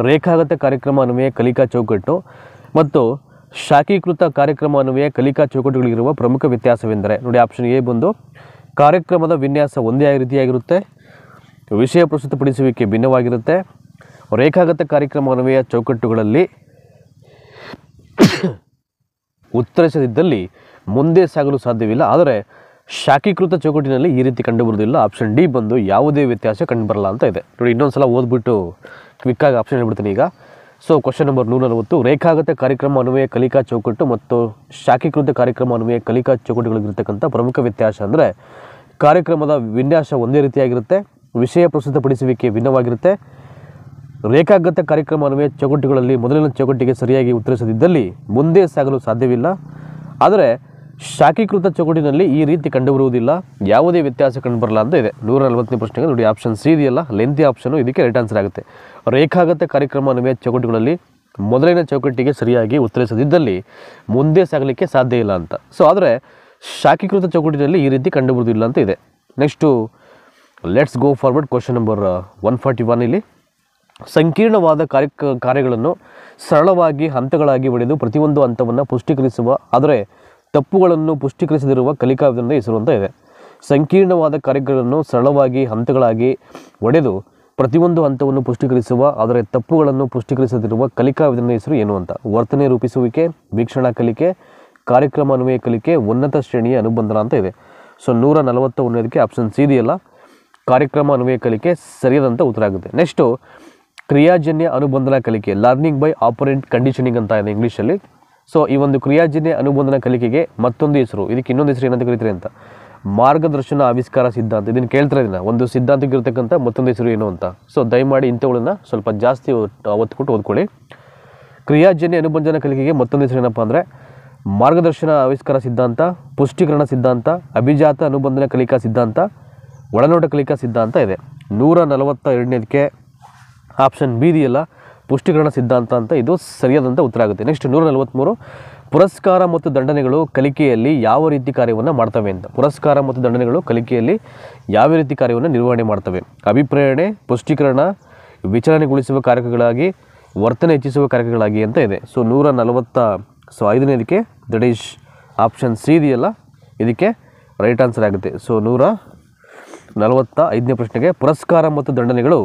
ರೇಖಾಗತ ಕಾರ್ಯಕ್ರಮ ಅನ್ವಯ ಕಲಿಕಾ ಚೌಕಟ್ಟು ಮತ್ತು ಶಾಖೀಕೃತ ಕಾರ್ಯಕ್ರಮ ಅನ್ವಯ ಕಲಿಕಾ ಚೌಕಟ್ಟುಗಳಿಗಿರುವ ಪ್ರಮುಖ ವ್ಯತ್ಯಾಸವೆಂದರೆ ನೋಡಿ, ಆಪ್ಷನ್ ಎ ಬಂದು ಕಾರ್ಯಕ್ರಮದ ವಿನ್ಯಾಸ ಒಂದೇ ರೀತಿಯಾಗಿರುತ್ತೆ, ವಿಷಯ ಪ್ರಸ್ತುತಪಡಿಸುವಿಕೆ ಭಿನ್ನವಾಗಿರುತ್ತೆ, ರೇಖಾಗತ ಕಾರ್ಯಕ್ರಮ ಅನ್ವಯ ಚೌಕಟ್ಟುಗಳಲ್ಲಿ ಉತ್ತರಿಸದಿದ್ದಲ್ಲಿ ಮುಂದೆ ಸಾಗಲು ಸಾಧ್ಯವಿಲ್ಲ, ಆದರೆ ಶಾಖೀಕೃತ ಚೌಕಟ್ಟಿನಲ್ಲಿ ಈ ರೀತಿ ಕಂಡುಬರುವುದಿಲ್ಲ. ಆಪ್ಷನ್ ಡಿ ಬಂದು ಯಾವುದೇ ವ್ಯತ್ಯಾಸ ಕಂಡುಬರಲ್ಲ ಅಂತ ಇದೆ. ನೋಡಿ, ಇನ್ನೊಂದು ಸಲ ಓದ್ಬಿಟ್ಟು ಕ್ವಿಕ್ಕಾಗಿ ಆಪ್ಷನ್ ಹೇಳ್ಬಿಡ್ತೀನಿ ಈಗ. ಸೊ ಕ್ವಶನ್ ನಂಬರ್ 140 ರೇಖಾಗತ ಕಾರ್ಯಕ್ರಮ ಅನ್ವಯ ಕಲಿಕಾ ಚೌಕಟ್ಟು ಮತ್ತು ಶಾಖೀಕೃತ ಕಾರ್ಯಕ್ರಮ ಅನ್ವಯ ಕಲಿಕಾ ಚೌಕಟ್ಟುಗಳಿಗಿರ್ತಕ್ಕಂಥ ಪ್ರಮುಖ ವ್ಯತ್ಯಾಸ ಅಂದರೆ ಕಾರ್ಯಕ್ರಮದ ವಿನ್ಯಾಸ ಒಂದೇ ರೀತಿಯಾಗಿರುತ್ತೆ, ವಿಷಯ ಪ್ರಸ್ತುತಪಡಿಸುವಿಕೆ ಭಿನ್ನವಾಗಿರುತ್ತೆ, ರೇಖಾಗತ ಕಾರ್ಯಕ್ರಮ ಅನ್ವಯ ಚೌಕಟ್ಟುಗಳಲ್ಲಿ ಮೊದಲಿನ ಚೌಕಟ್ಟಿಗೆ ಸರಿಯಾಗಿ ಉತ್ತರಿಸದಿದ್ದಲ್ಲಿ ಮುಂದೆ ಸಾಗಲು ಸಾಧ್ಯವಿಲ್ಲ, ಆದರೆ ಶಾಖೀಕೃತ ಚೌಕಟ್ಟಿನಲ್ಲಿ ಈ ರೀತಿ ಕಂಡುಬರುವುದಿಲ್ಲ, ಯಾವುದೇ ವ್ಯತ್ಯಾಸ ಕಂಡುಬರಲ್ಲ ಅಂತ ಇದೆ. 140ನೇ ಪ್ರಶ್ನೆಗೆ ನೋಡಿ, ಆಪ್ಷನ್ ಸಿ ಇದೆಯಲ್ಲ, ಲೆಂತಿ ಆಪ್ಷನು ಇದಕ್ಕೆ ರೈಟ್ ಆನ್ಸರ್ ಆಗುತ್ತೆ. ರೇಖಾಗತ ಕಾರ್ಯಕ್ರಮ ಅನ್ವಯ ಚೌಕಟ್ಟುಗಳಲ್ಲಿ ಮೊದಲಿನ ಚೌಕಟ್ಟಿಗೆ ಸರಿಯಾಗಿ ಉತ್ತರಿಸದಿದ್ದಲ್ಲಿ ಮುಂದೆ ಸಾಗಲಿಕ್ಕೆ ಸಾಧ್ಯ ಇಲ್ಲ ಅಂತ. ಸೊ ಆದರೆ ಶಾಖೀಕೃತ ಚೌಕಟ್ಟಿನಲ್ಲಿ ಈ ರೀತಿ ಕಂಡುಬರುವುದಿಲ್ಲ ಅಂತ ಇದೆ. Next let's go forward. Question number 141 ಇಲ್ಲಿ ಸಂಕೀರ್ಣವಾದ ಕಾರ್ಯಗಳನ್ನು ಸರಳವಾಗಿ ಹಂತಗಳಾಗಿ ಒಡೆದು ಪ್ರತಿಯೊಂದು ಹಂತವನ್ನು ಪುಷ್ಟೀಕರಿಸುವ ಆದರೆ ತಪ್ಪುಗಳನ್ನು ಪುಷ್ಟೀಕರಿಸದಿರುವ ಕಲಿಕಾ ವಿಧಾನದ ಹೆಸರು ಅಂತ ಇದೆ. ಸಂಕೀರ್ಣವಾದ ಕಾರ್ಯಗಳನ್ನು ಸರಳವಾಗಿ ಹಂತಗಳಾಗಿ ಒಡೆದು ಪ್ರತಿಯೊಂದು ಹಂತವನ್ನು ಪುಷ್ಟೀಕರಿಸುವ ಆದರೆ ತಪ್ಪುಗಳನ್ನು ಪುಷ್ಟೀಕರಿಸದಿರುವ ಕಲಿಕಾ ವಿಧಾನದ ಹೆಸರು ಏನು ಅಂತ. ವರ್ತನೆ ರೂಪಿಸುವಿಕೆ, ವೀಕ್ಷಣಾ ಕಲಿಕೆ, ಕಾರ್ಯಕ್ರಮ ಅನ್ವಯ ಕಲಿಕೆ, ಉನ್ನತ ಶ್ರೇಣಿಯ ಅನುಬಂಧನ ಅಂತ ಇದೆ. ಸೊ 141ಕ್ಕೆ ಆಪ್ಷನ್ ಸಿ ಇದೆಯಲ್ಲ, ಕಾರ್ಯಕ್ರಮ ಅನ್ವಯ ಕಲಿಕೆ ಸರಿಯಾದಂಥ ಉತ್ತರ ಆಗುತ್ತೆ. ನೆಕ್ಸ್ಟು ಕ್ರಿಯಾಜನ್ಯ ಅನುಬಂಧನ ಕಲಿಕೆ, ಲರ್ನಿಂಗ್ ಬೈ ಆಪರೆಂಟ್ ಕಂಡೀಷನಿಂಗ್ ಅಂತ ಇದೆ ಇಂಗ್ಲೀಷಲ್ಲಿ. ಸೊ ಈ ಒಂದು ಕ್ರಿಯಾಜನ್ಯ ಅನುಬಂಧನ ಕಲಿಕೆಗೆ ಮತ್ತೊಂದು ಹೆಸರು, ಇದಕ್ಕೆ ಇನ್ನೊಂದು ಹೆಸರು ಏನಂತ ಕರೀತಾರೆ ಅಂತ, ಮಾರ್ಗದರ್ಶನ ಆವಿಷ್ಕಾರ ಸಿದ್ಧಾಂತ. ಇದನ್ನು ಕೇಳ್ತಾರೆ, ಇದನ್ನು ಒಂದು ಸಿದ್ಧಾಂತಕ್ಕೆ ಇರತಕ್ಕಂಥ ಮತ್ತೊಂದು ಹೆಸರು ಏನು ಅಂತ. ಸೊ ದಯಮಾಡಿ ಇಂಥವುಗಳನ್ನ ಸ್ವಲ್ಪ ಜಾಸ್ತಿ ಒತ್ತು ಕೊಟ್ಟು ಓದ್ಕೊಳ್ಳಿ. ಕ್ರಿಯಾಜನ್ಯ ಅನುಬಂಧನ ಕಲಿಕೆಗೆ ಮತ್ತೊಂದು ಹೆಸರು ಏನಪ್ಪ ಅಂದರೆ ಮಾರ್ಗದರ್ಶನ ಆವಿಷ್ಕಾರ ಸಿದ್ಧಾಂತ, ಪುಷ್ಟೀಕರಣ ಸಿದ್ಧಾಂತ, ಅಭಿಜಾತ ಅನುಬಂಧನ ಕಲಿಕಾ ಸಿದ್ಧಾಂತ, ಒಳನೋಟ ಕಲಿಕಾ ಸಿದ್ಧಾಂತ ಇದೆ. 142ಕ್ಕೆ ಆಪ್ಷನ್ ಬಿ ಇದೆಯಲ್ಲ, ಪುಷ್ಟೀಕರಣ ಸಿದ್ಧಾಂತ ಅಂತ ಇದು ಸರಿಯಾದಂಥ ಉತ್ತರ ಆಗುತ್ತೆ. ನೆಕ್ಸ್ಟ್ 143 ಪುರಸ್ಕಾರ ಮತ್ತು ದಂಡನೆಗಳು ಕಲಿಕೆಯಲ್ಲಿ ಯಾವ ರೀತಿ ಕಾರ್ಯವನ್ನು ಮಾಡ್ತವೆ ಅಂತ. ಪುರಸ್ಕಾರ ಮತ್ತು ದಂಡನೆಗಳು ಕಲಿಕೆಯಲ್ಲಿ ಯಾವ ರೀತಿ ಕಾರ್ಯವನ್ನು ನಿರ್ವಹಣೆ ಮಾಡ್ತವೆ? ಅಭಿಪ್ರೇರಣೆ, ಪುಷ್ಟೀಕರಣ, ವಿಚಲನೆಗೊಳಿಸುವ ಕಾರ್ಯಗಳಾಗಿ, ವರ್ತನೆ ಹೆಚ್ಚಿಸುವ ಕಾರ್ಯಗಳಾಗಿ ಅಂತ ಇದೆ. ಸೊ 145ನೇದಕ್ಕೆ ದಟ್ ಈಸ್ ಆಪ್ಷನ್ ಸಿ ಇದೆಯಲ್ಲ, ಇದಕ್ಕೆ ರೈಟ್ ಆನ್ಸರ್ ಆಗುತ್ತೆ. ಸೊ 145ನೇ ಪ್ರಶ್ನೆಗೆ ಪುರಸ್ಕಾರ ಮತ್ತು ದಂಡನೆಗಳು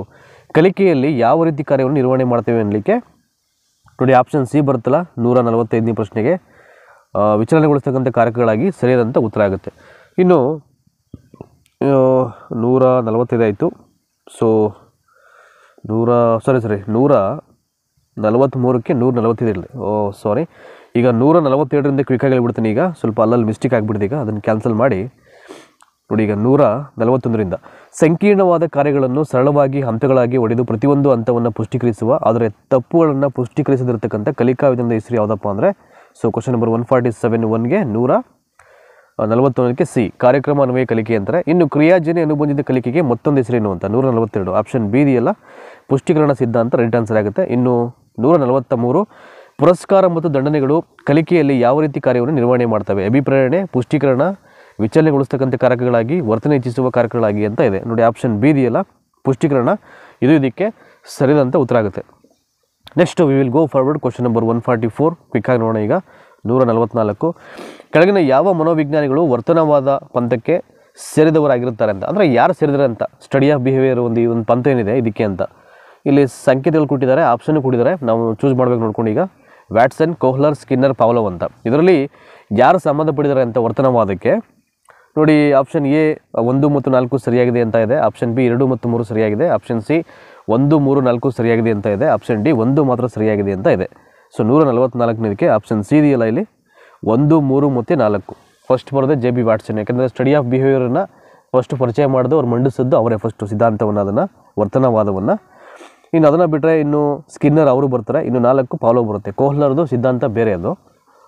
ಕಲಿಕೆಯಲ್ಲಿ ಯಾವ ರೀತಿ ಕಾರ್ಯವನ್ನು ನಿರ್ವಹಣೆ ಮಾಡ್ತೇವೆ ಅನ್ನಲಿಕ್ಕೆ ನೋಡಿ, ಆಪ್ಷನ್ ಸಿ ಬರುತ್ತಲ್ಲ 145ನೇ ಪ್ರಶ್ನೆಗೆ ವಿಚಲನೆಗೊಳಿಸ್ತಕ್ಕಂಥ ಕಾರ್ಯಗಳಾಗಿ ಸರಿಯಾದಂಥ ಉತ್ತರ ಆಗುತ್ತೆ. ಇನ್ನು 145 ಆಯಿತು. ಸೊ 143ಕ್ಕೆ 145 ಸಾರಿ, ಈಗ 147ರಿಂದ ಕ್ವಿಕ್ಕಾಗಿ ಹೇಳ್ಬಿಡ್ತೀನಿ. ಈಗ ಸ್ವಲ್ಪ ಅಲ್ಲಲ್ಲಿ ಮಿಸ್ಟೇಕ್ ಆಗಿಬಿಡ್ತು, ಈಗ ಅದನ್ನು ಕ್ಯಾನ್ಸಲ್ ಮಾಡಿ ನೋಡಿ. ಈಗ 141ರಿಂದ ಸಂಕೀರ್ಣವಾದ ಕಾರ್ಯಗಳನ್ನು ಸರಳವಾಗಿ ಹಂತಗಳಾಗಿ ಒಡೆದು ಪ್ರತಿಯೊಂದು ಹಂತವನ್ನು ಪುಷ್ಟೀಕರಿಸುವ ಆದರೆ ತಪ್ಪುಗಳನ್ನು ಪುಷ್ಟೀಕರಿಸದಿರತಕ್ಕಂಥ ಕಲಿಕಾ ವಿಧಾನದ ಹೆಸರು ಯಾವುದಪ್ಪ ಅಂದರೆ, ಸೊ ಕ್ವಶನ್ ನಂಬರ್ 147 141ಕ್ಕೆ ಸಿ ಕಾರ್ಯಕ್ರಮ ಅನ್ವಯ ಕಲಿಕೆ ಅಂತಾರೆ. ಇನ್ನು ಕ್ರಿಯಾಜನ್ಯ ಅನುಬಂಧಿತ ಕಲಿಕೆಗೆ ಮತ್ತೊಂದು ಹೆಸರೇನು ಅಂತ 142 ಆಪ್ಷನ್ ಬಿ ಇದೆಯಲ್ಲ, ಪುಷ್ಟೀಕರಣ ಸಿದ್ಧಾಂತ ರೈಟ್ ಆನ್ಸರ್ ಆಗುತ್ತೆ. ಇನ್ನು 143 ಪುರಸ್ಕಾರ ಮತ್ತು ದಂಡನೆಗಳು ಕಲಿಕೆಯಲ್ಲಿ ಯಾವ ರೀತಿ ಕಾರ್ಯವನ್ನು ನಿರ್ವಹಣೆ ಮಾಡ್ತವೆ? ಅಭಿಪ್ರೇರಣೆ, ಪುಷ್ಟೀಕರಣ, ವಿಚಲನೆಗೊಳಿಸ್ತಕ್ಕಂಥ ಕಾರಕಗಳಾಗಿ, ವರ್ತನೆ ಹೆಚ್ಚಿಸುವ ಕಾರಕಗಳಾಗಿ ಅಂತ ಇದೆ. ನೋಡಿ, ಆಪ್ಷನ್ ಬಿ ಇದೆಯಲ್ಲ, ಪುಷ್ಟೀಕರಣ, ಇದು ಇದಕ್ಕೆ ಸರಿಯಾದಂಥ ಉತ್ತರ ಆಗುತ್ತೆ. Next we will go forward. Question number 144 ಕ್ವಿಕ್ಕಾಗಿ ನೋಡೋಣ. ಈಗ 144 ಕೆಳಗಿನ ಯಾವ ಮನೋವಿಜ್ಞಾನಿಗಳು ವರ್ತನವಾದ ಪಂಥಕ್ಕೆ ಸೇರಿದವರಾಗಿರ್ತಾರೆ ಅಂತ. ಅಂದರೆ ಯಾರು ಸೇರಿದರೆ ಅಂತ, ಸ್ಟಡಿ ಆಫ್ ಬಿಹೇವಿಯರ್ ಒಂದು ಈ ಒಂದು ಪಂಥ ಏನಿದೆ ಇದಕ್ಕೆ ಅಂತ. ಇಲ್ಲಿ ಸಂಕೇತಗಳು ಕೊಟ್ಟಿದ್ದಾರೆ, ಆಪ್ಷನ್ ಕೊಟ್ಟಿದ್ದಾರೆ, ನಾವು ಚೂಸ್ ಮಾಡಬೇಕು ನೋಡ್ಕೊಂಡು. ಈಗ ವ್ಯಾಟ್ಸನ್, ಕೋಹ್ಲರ್, ಸ್ಕಿನ್ನರ್, ಪಾವ್ಲೋವ್ ಅಂತ. ಇದರಲ್ಲಿ ಯಾರು ಸಂಬಂಧಪಟ್ಟಿದ್ದಾರೆ ಅಂತ ವರ್ತನವಾದಕ್ಕೆ ನೋಡಿ. ಆಪ್ಷನ್ ಎ 1 ಮತ್ತು 4 ಸರಿಯಾಗಿದೆ ಅಂತ ಇದೆ. ಆಪ್ಷನ್ ಬಿ 2 ಮತ್ತು 3 ಸರಿಯಾಗಿದೆ. ಆಪ್ಷನ್ ಸಿ 1, 3, 4 ಸರಿಯಾಗಿದೆ ಅಂತ ಇದೆ. ಆಪ್ಷನ್ ಡಿ 1 ಮಾತ್ರ ಸರಿಯಾಗಿದೆ ಅಂತ ಇದೆ. ಸೊ 144ನೇದಕ್ಕೆ ಆಪ್ಷನ್ ಸಿ ಇದೆಯಲ್ಲ ಇಲ್ಲಿ 1, 3 ಮತ್ತು 4 ಫಸ್ಟ್ ಬರೋದೇ ಜೆ ಬಿ ವ್ಯಾಟ್ಸನ್. ಯಾಕಂದರೆ ಸ್ಟಡಿ ಆಫ್ ಬಿಹೇವಿಯರನ್ನು ಫಸ್ಟ್ ಪರಿಚಯ ಮಾಡಿದ್ದು ಅವ್ರು ಮಂಡಿಸಿದ್ದು ಅವರೇ ಫಸ್ಟು ಸಿದ್ಧಾಂತವನ್ನು, ಅದನ್ನು ವರ್ತನವಾದವನ್ನು. ಇನ್ನು ಅದನ್ನು ಬಿಟ್ಟರೆ ಇನ್ನು ಸ್ಕಿನ್ನರ್ ಅವರು ಬರ್ತಾರೆ. ಇನ್ನು 4 ಪಾವ್ಲೋವ್ ಬರುತ್ತೆ. ಕೋಹ್ಲರ್ದು ಸಿದ್ಧಾಂತ ಬೇರೆ ಅದು.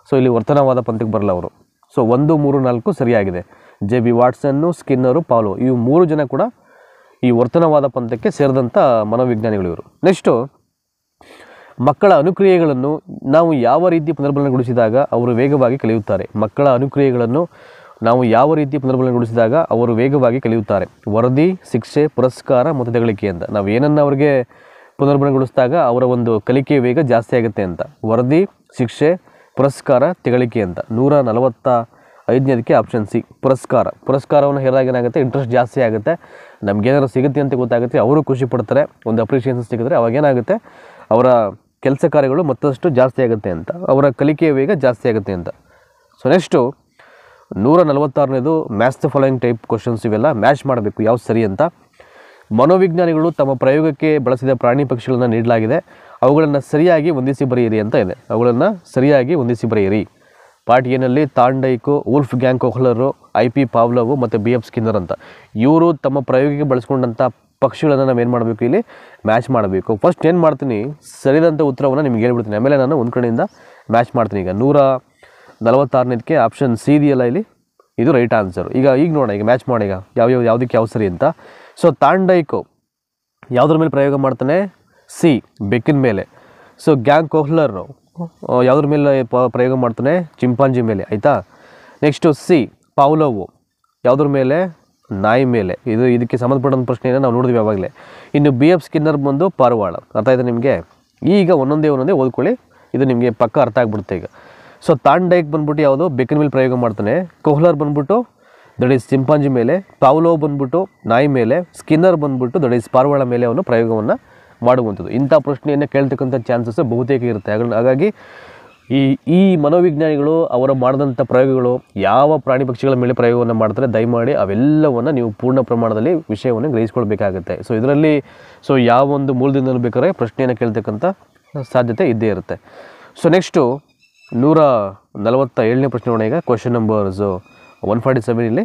ಸೊ ಇಲ್ಲಿ ವರ್ತನವಾದ ಪಂಥಕ್ಕೆ ಬರಲ್ಲ ಅವರು. ಸೊ 1, 3, 4 ಸರಿಯಾಗಿದೆ. ಜೆ ಬಿ ವಾಟ್ಸನ್ನು, ಸ್ಕಿನ್ನರು, ಪಾವ್ಲೋವ್ ಇವು 3 ಜನ ಕೂಡ ಈ ವರ್ತನವಾದ ಪಂಥಕ್ಕೆ ಸೇರಿದಂಥ ಮನೋವಿಜ್ಞಾನಿಗಳು ಇವರು. ನೆಕ್ಸ್ಟು, ಮಕ್ಕಳ ಅನುಕ್ರಿಯೆಗಳನ್ನು ನಾವು ಯಾವ ರೀತಿ ಪುನರ್ಬಲನಗೊಳಿಸಿದಾಗ ಅವರು ವೇಗವಾಗಿ ಕಲಿಯುತ್ತಾರೆ. ಮಕ್ಕಳ ಅನುಕ್ರಿಯೆಗಳನ್ನು ನಾವು ಯಾವ ರೀತಿ ಪುನರ್ಬಲನಗೊಳಿಸಿದಾಗ ಅವರು ವೇಗವಾಗಿ ಕಲಿಯುತ್ತಾರೆ. ವರದಿ, ಶಿಕ್ಷೆ, ಪುರಸ್ಕಾರ ಮತ್ತು ತೆಗಳಿಕೆ ಅಂತ. ನಾವು ಏನನ್ನು ಅವರಿಗೆ ಪುನರ್ಬಲನಗೊಳಿಸಿದಾಗ ಅವರ ಒಂದು ಕಲಿಕೆಯ ವೇಗ ಜಾಸ್ತಿ ಆಗುತ್ತೆ ಅಂತ. ವರದಿ, ಶಿಕ್ಷೆ, ಪುರಸ್ಕಾರ, ತೆಗಳಿಕೆ ಅಂತ. 145ನೇದಕ್ಕೆ ಆಪ್ಷನ್ ಸಿ ಪುರಸ್ಕಾರವನ್ನು ಹೇರಿದಾಗ ಏನಾಗುತ್ತೆ, ಇಂಟ್ರೆಸ್ಟ್ ಜಾಸ್ತಿ ಆಗುತ್ತೆ. ನಮಗೇನಾದ್ರು ಸಿಗುತ್ತೆ ಅಂತ ಗೊತ್ತಾಗುತ್ತೆ, ಅವರು ಖುಷಿ ಪಡ್ತಾರೆ. ಒಂದು ಅಪ್ರಿಷಿಯೇಷನ್ ಸಿಕ್ಕಿದ್ರೆ ಅವಾಗೇನಾಗುತ್ತೆ, ಅವರ ಕೆಲಸ ಕಾರ್ಯಗಳು ಮತ್ತಷ್ಟು ಜಾಸ್ತಿ ಆಗುತ್ತೆ ಅಂತ, ಅವರ ಕಲಿಕೆಯ ವೇಗ ಜಾಸ್ತಿ ಆಗುತ್ತೆ ಅಂತ. ಸೊ ನೆಕ್ಸ್ಟು 146ನೇದು match the following type questions. ಇವೆಲ್ಲ ಮ್ಯಾಚ್ ಮಾಡಬೇಕು ಯಾವ್ದು ಸರಿ ಅಂತ. ಮನೋವಿಜ್ಞಾನಿಗಳು ತಮ್ಮ ಪ್ರಯೋಗಕ್ಕೆ ಬಳಸಿದ ಪ್ರಾಣಿ ಪಕ್ಷಿಗಳನ್ನು ನೀಡಲಾಗಿದೆ, ಅವುಗಳನ್ನು ಸರಿಯಾಗಿ ಹೊಂದಿಸಿ ಬರೆಯಿರಿ ಅಂತ ಇದೆ. ಅವುಗಳನ್ನು ಸರಿಯಾಗಿ ಹೊಂದಿಸಿ ಬರೆಯಿರಿ. Part ಎನಲ್ಲಿ ತಾಂಡೈಕು, wolf gang ಕೋಹ್ಲರು, IP Pavlov ಮತ್ತು BF ಸ್ಕಿನ್ನರ್ ಅಂತ. ಇವರು ತಮ್ಮ ಪ್ರಯೋಗಕ್ಕೆ ಬಳಸ್ಕೊಂಡಂಥ ಪಕ್ಷಿಗಳನ್ನು ನಾವು ಏನು ಮಾಡಬೇಕು, ಇಲ್ಲಿ ಮ್ಯಾಚ್ ಮಾಡಬೇಕು. ಫಸ್ಟ್ ಏನು ಮಾಡ್ತೀನಿ, ಸರಿದಂಥ ಉತ್ತರವನ್ನು ನಿಮ್ಗೆ ಹೇಳ್ಬಿಡ್ತೀನಿ, ಆಮೇಲೆ ನಾನು ಒಂದು ಕಡೆಯಿಂದ ಮ್ಯಾಚ್ ಮಾಡ್ತೀನಿ. ಈಗ 146ನೇದಕ್ಕೆ ಆಪ್ಷನ್ ಸಿ ಇದೆಯಲ್ಲ ಇಲ್ಲಿ, ಇದು ರೈಟ್ ಆನ್ಸರು. ಈಗ ನೋಡೋಣ, ಈಗ ಮ್ಯಾಚ್ ಮಾಡಿ, ಈಗ ಯಾವುದಕ್ಕೆ ಯಾವ ಸರಿ ಅಂತ. ಸೊ ತಾಂಡೈಕು ಯಾವುದ್ರ ಮೇಲೆ ಪ್ರಯೋಗ ಮಾಡ್ತಾನೆ, ಸಿ ಬೆಕ್ಕಿನ ಮೇಲೆ. ಸೊ ಗ್ಯಾಂಗ್ ಕೋಹ್ಲರು ಯಾವುದ್ರ ಮೇಲೆ ಪ್ರಯೋಗ ಮಾಡ್ತಾನೆ, ಚಿಂಪಾಂಜಿ ಮೇಲೆ, ಆಯಿತಾ. ನೆಕ್ಸ್ಟು ಸಿ ಪಾವ್ಲೋವ್ ಯಾವುದ್ರ ಮೇಲೆ, ನಾಯಿ ಮೇಲೆ. ಇದಕ್ಕೆ ಸಂಬಂಧಪಟ್ಟಂಥ ಪ್ರಶ್ನೆಯನ್ನು ನಾವು ನೋಡಿದ್ವಿ ಆವಾಗಲೇ. ಇನ್ನು BF ಸ್ಕಿನ್ನರ್ ಬಂದು ಪಾರಿವಾಳ. ಅರ್ಥ ಆಯಿತಾ ನಿಮಗೆ? ಈಗ ಒಂದೊಂದೇ ಓದ್ಕೊಳ್ಳಿ, ಇದು ನಿಮಗೆ ಪಕ್ಕ ಅರ್ಥ ಆಗ್ಬಿಡುತ್ತೆ ಈಗ. ಸೊ ತಾಂಡೈಕ್ ಬಂದ್ಬಿಟ್ಟು ಯಾವುದು, ಬೆಕ್ಕಿನ ಮೇಲೆ ಪ್ರಯೋಗ ಮಾಡ್ತಾನೆ. ಕೋಹ್ಲರ್ ಬಂದ್ಬಿಟ್ಟು ದಟ್ ಈಸ್ ಚಿಂಪಾಂಜಿ ಮೇಲೆ. ಪಾವ್ಲೋವ್ ಬಂದ್ಬಿಟ್ಟು ನಾಯಿ ಮೇಲೆ. ಸ್ಕಿನ್ನರ್ ಬಂದ್ಬಿಟ್ಟು ದಟ್ ಈಸ್ ಪಾರಿವಾಳ ಮೇಲೆ ಅವನು ಪ್ರಯೋಗವನ್ನು ಮಾಡುವಂಥದ್ದು. ಇಂಥ ಪ್ರಶ್ನೆಯನ್ನು ಕೇಳ್ತಕ್ಕಂಥ ಚಾನ್ಸಸ್ ಬಹುತೇಕ ಇರುತ್ತೆ. ಹಾಗಾಗಿ ಈ ಮನೋವಿಜ್ಞಾನಿಗಳು ಅವರು ಮಾಡಿದಂಥ ಪ್ರಯೋಗಗಳು ಯಾವ ಪ್ರಾಣಿ ಪಕ್ಷಿಗಳ ಮೇಲೆ ಪ್ರಯೋಗವನ್ನು ಮಾಡ್ತಾರೆ, ದಯಮಾಡಿ ಅವೆಲ್ಲವನ್ನು ನೀವು ಪೂರ್ಣ ಪ್ರಮಾಣದಲ್ಲಿ ವಿಷಯವನ್ನು ಗ್ರಹಿಸ್ಕೊಳ್ಬೇಕಾಗುತ್ತೆ. ಸೊ ಇದರಲ್ಲಿ ಯಾವ ಒಂದು ಮೂಲದಿಂದಲೂ ಬೇಕಾದ್ರೆ ಪ್ರಶ್ನೆಯನ್ನು ಕೇಳ್ತಕ್ಕಂಥ ಸಾಧ್ಯತೆ ಇದ್ದೇ ಇರುತ್ತೆ. ಸೊ ನೆಕ್ಸ್ಟು 147ನೇ ಪ್ರಶ್ನೆ ನೋಡೋಣ. ಈಗ ಕ್ವಶನ್ ನಂಬರ್ಸ್ 147 ಇಲ್ಲಿ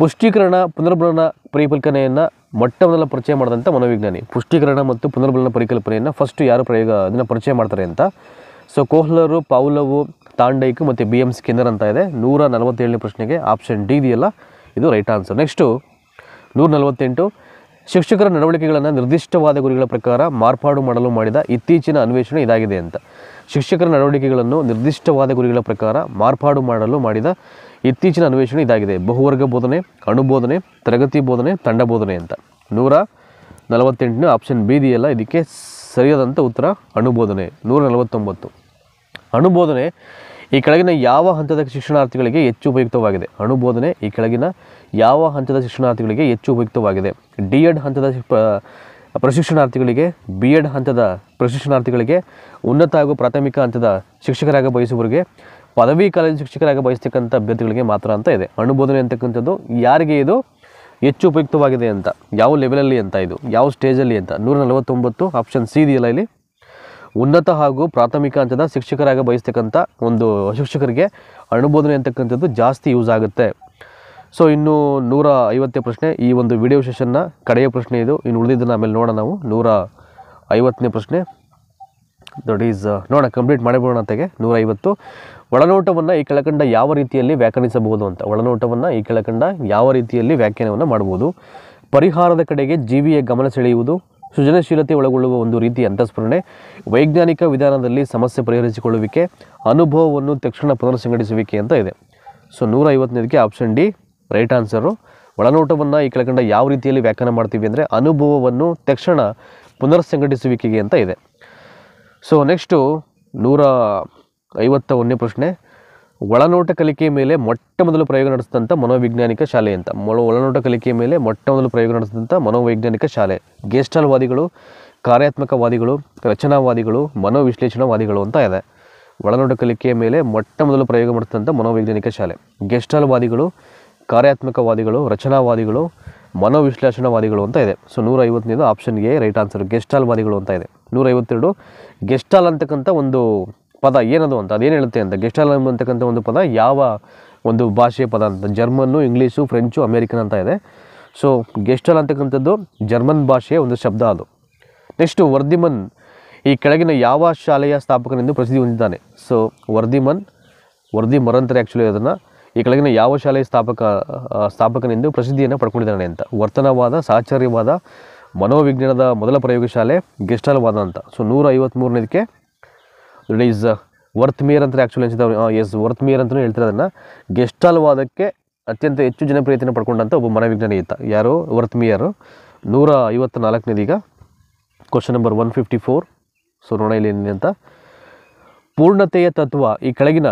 ಪುಷ್ಟೀಕರಣ ಪುನರ್ಬಲನ ಪರಿಕಲ್ಪನೆಯನ್ನು ಮೊಟ್ಟಮೊದಲ ಪರಿಚಯ ಮಾಡಿದಂಥ ಮನೋವಿಜ್ಞಾನಿ. ಪುಷ್ಟೀಕರಣ ಮತ್ತು ಪುನರ್ಬಲನ ಪರಿಕಲ್ಪನೆಯನ್ನು ಫಸ್ಟು ಯಾರು ಅದನ್ನು ಪರಿಚಯ ಮಾಡ್ತಾರೆ ಅಂತ. ಸೊ ಕೋಹ್ಲರು, ಪಾವ್ಲೋವ್, ತಾಂಡೈಕ್ ಮತ್ತು BM ಸ್ಕಿನ್ನರ್ ಅಂತ ಇದೆ. 147ನೇ ಪ್ರಶ್ನೆಗೆ ಆಪ್ಷನ್ ಡಿ ಇದೆಯಲ್ಲ, ಇದು ರೈಟ್ ಆನ್ಸರ್. ನೆಕ್ಸ್ಟು 148 ಶಿಕ್ಷಕರ ನಡವಳಿಕೆಗಳನ್ನು ನಿರ್ದಿಷ್ಟವಾದ ಗುರಿಗಳ ಪ್ರಕಾರ ಮಾರ್ಪಾಡು ಮಾಡಲು ಮಾಡಿದ ಇತ್ತೀಚಿನ ಅನ್ವೇಷಣೆ ಇದಾಗಿದೆ ಅಂತ. ಶಿಕ್ಷಕರ ನಡವಳಿಕೆಗಳನ್ನು ನಿರ್ದಿಷ್ಟವಾದ ಗುರಿಗಳ ಪ್ರಕಾರ ಮಾರ್ಪಾಡು ಮಾಡಲು ಮಾಡಿದ ಇತ್ತೀಚಿನ ಅನ್ವೇಷಣೆ ಇದಾಗಿದೆ. ಬಹುವರ್ಗ ಬೋಧನೆ, ಅಣುಬೋಧನೆ, ತರಗತಿ ಬೋಧನೆ, ತಂಡ ಬೋಧನೆ ಅಂತ. 148 ಆಪ್ಷನ್ ಬಿ ಇದೆಯಲ್ಲ, ಇದಕ್ಕೆ ಸರಿಯಾದಂಥ ಉತ್ತರ ಅಣುಬೋಧನೆ. 149 ಅಣುಬೋಧನೆ ಈ ಕೆಳಗಿನ ಯಾವ ಹಂತದ ಶಿಕ್ಷಣಾರ್ಥಿಗಳಿಗೆ ಹೆಚ್ಚು ಉಪಯುಕ್ತವಾಗಿದೆ. ಅಣುಬೋಧನೆ ಈ ಕೆಳಗಿನ ಯಾವ ಹಂತದ ಶಿಕ್ಷಣಾರ್ಥಿಗಳಿಗೆ ಹೆಚ್ಚು ಉಪಯುಕ್ತವಾಗಿದೆ. D.Ed ಹಂತದ ಪ್ರಶಿಕ್ಷಣಾರ್ಥಿಗಳಿಗೆ, B.Ed ಹಂತದ ಪ್ರಶಿಕ್ಷಣಾರ್ಥಿಗಳಿಗೆ, ಉನ್ನತ ಹಾಗೂ ಪ್ರಾಥಮಿಕ ಹಂತದ ಶಿಕ್ಷಕರಾಗ ಬಯಸುವವರಿಗೆ, ಪದವಿ ಕಾಲೇಜು ಶಿಕ್ಷಕರಾಗ ಬಯಸ್ತಕ್ಕಂಥ ಅಭ್ಯರ್ಥಿಗಳಿಗೆ ಮಾತ್ರ ಅಂತ ಇದೆ. ಅಣುಬೋಧನೆ ಅಂತಕ್ಕಂಥದ್ದು ಯಾರಿಗೆ ಇದು ಹೆಚ್ಚು ಉಪಯುಕ್ತವಾಗಿದೆ ಅಂತ, ಯಾವ ಲೆವೆಲಲ್ಲಿ ಅಂತ, ಇದು ಯಾವ ಸ್ಟೇಜಲ್ಲಿ ಅಂತ. 149 ಆಪ್ಷನ್ ಸಿ ಇದೆಯಲ್ಲ ಇಲ್ಲಿ, ಉನ್ನತ ಹಾಗೂ ಪ್ರಾಥಮಿಕ ಹಂತದ ಶಿಕ್ಷಕರಾಗ ಬಯಸ್ತಕ್ಕಂಥ ಒಂದು ಶಿಕ್ಷಕರಿಗೆ ಅಣುಬೋಧನೆ ಅಂತಕ್ಕಂಥದ್ದು ಜಾಸ್ತಿ ಯೂಸ್ ಆಗುತ್ತೆ. ಸೊ ಇನ್ನು 150ನೇ ಪ್ರಶ್ನೆ, ಈ ಒಂದು ವಿಡಿಯೋ ಸೆಷನ್ನ ಕಡೆಯ ಪ್ರಶ್ನೆ ಇದು. ಇನ್ನು ಉಳಿದಿದ್ದನ್ನು ಆಮೇಲೆ ನೋಡೋಣ ನಾವು. 150ನೇ ಪ್ರಶ್ನೆ ದಟ್ ಈಸ್ ನೋಡೋಣ, ಕಂಪ್ಲೀಟ್ ಮಾಡಿಬಿಡೋಣ ಅಂತೆಗೆ. 150 ಒಳನೋಟವನ್ನು ಈ ಕೆಳಕಂಡ ಯಾವ ರೀತಿಯಲ್ಲಿ ವ್ಯಾಖ್ಯಾನಿಸಬಹುದು ಅಂತ. ಒಳನೋಟವನ್ನು ಈ ಕೆಳಕಂಡ ಯಾವ ರೀತಿಯಲ್ಲಿ ವ್ಯಾಖ್ಯಾನವನ್ನು ಮಾಡ್ಬೋದು. ಪರಿಹಾರದ ಕಡೆಗೆ ಜೀವಿಯ ಗಮನ ಸೆಳೆಯುವುದು, ಸೃಜನಶೀಲತೆ ಒಳಗೊಳ್ಳುವ ಒಂದು ರೀತಿಯ ಅಂತಃಸ್ಫುರಣೆ, ವೈಜ್ಞಾನಿಕ ವಿಧಾನದಲ್ಲಿ ಸಮಸ್ಯೆ ಪರಿಹರಿಸಿಕೊಳ್ಳುವಿಕೆ, ಅನುಭವವನ್ನು ತಕ್ಷಣ ಪುನರ್ಸಂಘಟಿಸುವಿಕೆ ಅಂತ ಇದೆ. ಸೊ 150ನೇದಕ್ಕೆ ಆಪ್ಷನ್ ಡಿ ರೈಟ್ ಆನ್ಸರು. ಒಳನೋಟವನ್ನು ಈ ಕೆಳಕಂಡ ಯಾವ ರೀತಿಯಲ್ಲಿ ವ್ಯಾಖ್ಯಾನ ಮಾಡ್ತೀವಿ ಅಂದರೆ ಅನುಭವವನ್ನು ತಕ್ಷಣ ಪುನರ್ಸಂಘಟಿಸುವಿಕೆಗೆ ಅಂತ ಇದೆ. ಸೊ ನೆಕ್ಸ್ಟು 151ನೇ ಪ್ರಶ್ನೆ, ಒಳನೋಟ ಕಲಿಕೆಯ ಮೇಲೆ ಮೊಟ್ಟ ಮೊದಲು ಪ್ರಯೋಗ ನಡೆಸಿದಂಥ ಮನೋವೈಜ್ಞಾನಿಕ ಶಾಲೆ ಅಂತ. ಒಳನೋಟ ಕಲಿಕೆಯ ಮೇಲೆ ಮೊಟ್ಟ ಮೊದಲು ಪ್ರಯೋಗ ನಡೆಸಿದಂಥ ಮನೋವೈಜ್ಞಾನಿಕ ಶಾಲೆ. ಗೆಸ್ಟಾಲ್ವಾದಿಗಳು, ಕಾರ್ಯಾತ್ಮಕವಾದಿಗಳು, ರಚನಾವಾದಿಗಳು, ಮನೋವಿಶ್ಲೇಷಣವಾದಿಗಳು ಅಂತ ಇದೆ. ಒಳನೋಟ ಕಲಿಕೆಯ ಮೇಲೆ ಮೊಟ್ಟ ಮೊದಲು ಪ್ರಯೋಗ ಮಾಡಿದಂಥ ಮನೋವೈಜ್ಞಾನಿಕ ಶಾಲೆ ಗೆಸ್ಟಾಲ್ವಾದಿಗಳು, ಕಾರ್ಯಾತ್ಮಕವಾದಿಗಳು, ರಚನಾವಾದಿಗಳು, ಮನೋವಿಶ್ಲೇಷಣವಾದಿಗಳು ಅಂತ ಇದೆ. ಸೊ 150ನೇದು ಆಪ್ಷನ್ ಎ ರೈಟ್ ಆನ್ಸರ್, ಗೆಸ್ಟಾಲ್ವಾದಿಗಳು ಅಂತ ಇದೆ. 152 ಗೆಸ್ಟಾಲ್ ಅಂತಕ್ಕಂಥ ಒಂದು ಪದ ಏನದು ಅಂತ, ಅದೇನು ಹೇಳುತ್ತೆ ಅಂತ. ಗೆಸ್ಟಾಲ್ ಅಂತಕ್ಕಂಥ ಒಂದು ಪದ ಯಾವ ಒಂದು ಭಾಷೆಯ ಪದ ಅಂತ. ಜರ್ಮನ್ನು, ಇಂಗ್ಲೀಷು, ಫ್ರೆಂಚು, ಅಮೇರಿಕನ್ ಅಂತ ಇದೆ. ಸೊ ಗೆಸ್ಟಾಲ್ ಅಂತಕ್ಕಂಥದ್ದು ಜರ್ಮನ್ ಭಾಷೆಯ ಒಂದು ಶಬ್ದ ಅದು. ನೆಕ್ಸ್ಟು ವರ್ಧಿಮನ್ ಈ ಕೆಳಗಿನ ಯಾವ ಶಾಲೆಯ ಸ್ಥಾಪಕನೆಂದು ಪ್ರಸಿದ್ಧಿ ಹೊಂದಿದ್ದಾನೆ. ಸೊ ವರ್ಧಿಮರ್ ಅಂತಾರೆ ಆ್ಯಕ್ಚುಲಿ ಅದನ್ನು. ಈ ಕೆಳಗಿನ ಯಾವ ಶಾಲೆಯ ಸ್ಥಾಪಕನೆಂದು ಪ್ರಸಿದ್ಧಿಯನ್ನು ಪಡ್ಕೊಂಡಿದ್ದಾನೆ ಅಂತ. ವರ್ತನವಾದ, ಸಾಹಚರ್ಯವಾದ, ಮನೋವಿಜ್ಞಾನದ ಮೊದಲ ಪ್ರಯೋಗಶಾಲೆ ಗೆಸ್ಟಾಲ್ವಾದ ಅಂತ. ಸೊ 153ನೇದಕ್ಕೆ ಇಟ್ ಈಸ್ ವರ್ತ್ಮಿಯರ್ ಅಂತ ಆ್ಯಕ್ಚುಲಿ ಅನಿಸಿದ. ಎಸ್, ವರ್ತ್ಮಿಯರ್ ಅಂತಲೂ ಹೇಳ್ತಾರೆ ಅದನ್ನು. ಗೆಸ್ಟಾಲ್ವಾದಕ್ಕೆ ಅತ್ಯಂತ ಹೆಚ್ಚು ಜನಪ್ರಿಯತೆಯನ್ನು ಪಡ್ಕೊಂಡಂಥ ಒಬ್ಬ ಮನೋವಿಜ್ಞಾನಿ ಇದ್ದ. ಯಾರು? ವರ್ತ್ಮಿಯರು. 154ನೇದೀಗ ಕ್ವಶನ್ ನಂಬರ್ 154. ಸೊ ನೋಡೋಣ ಇಲ್ಲಿ ಏನಿದೆ ಅಂತ. ಪೂರ್ಣತೆಯ ತತ್ವ ಈ ಕೆಳಗಿನ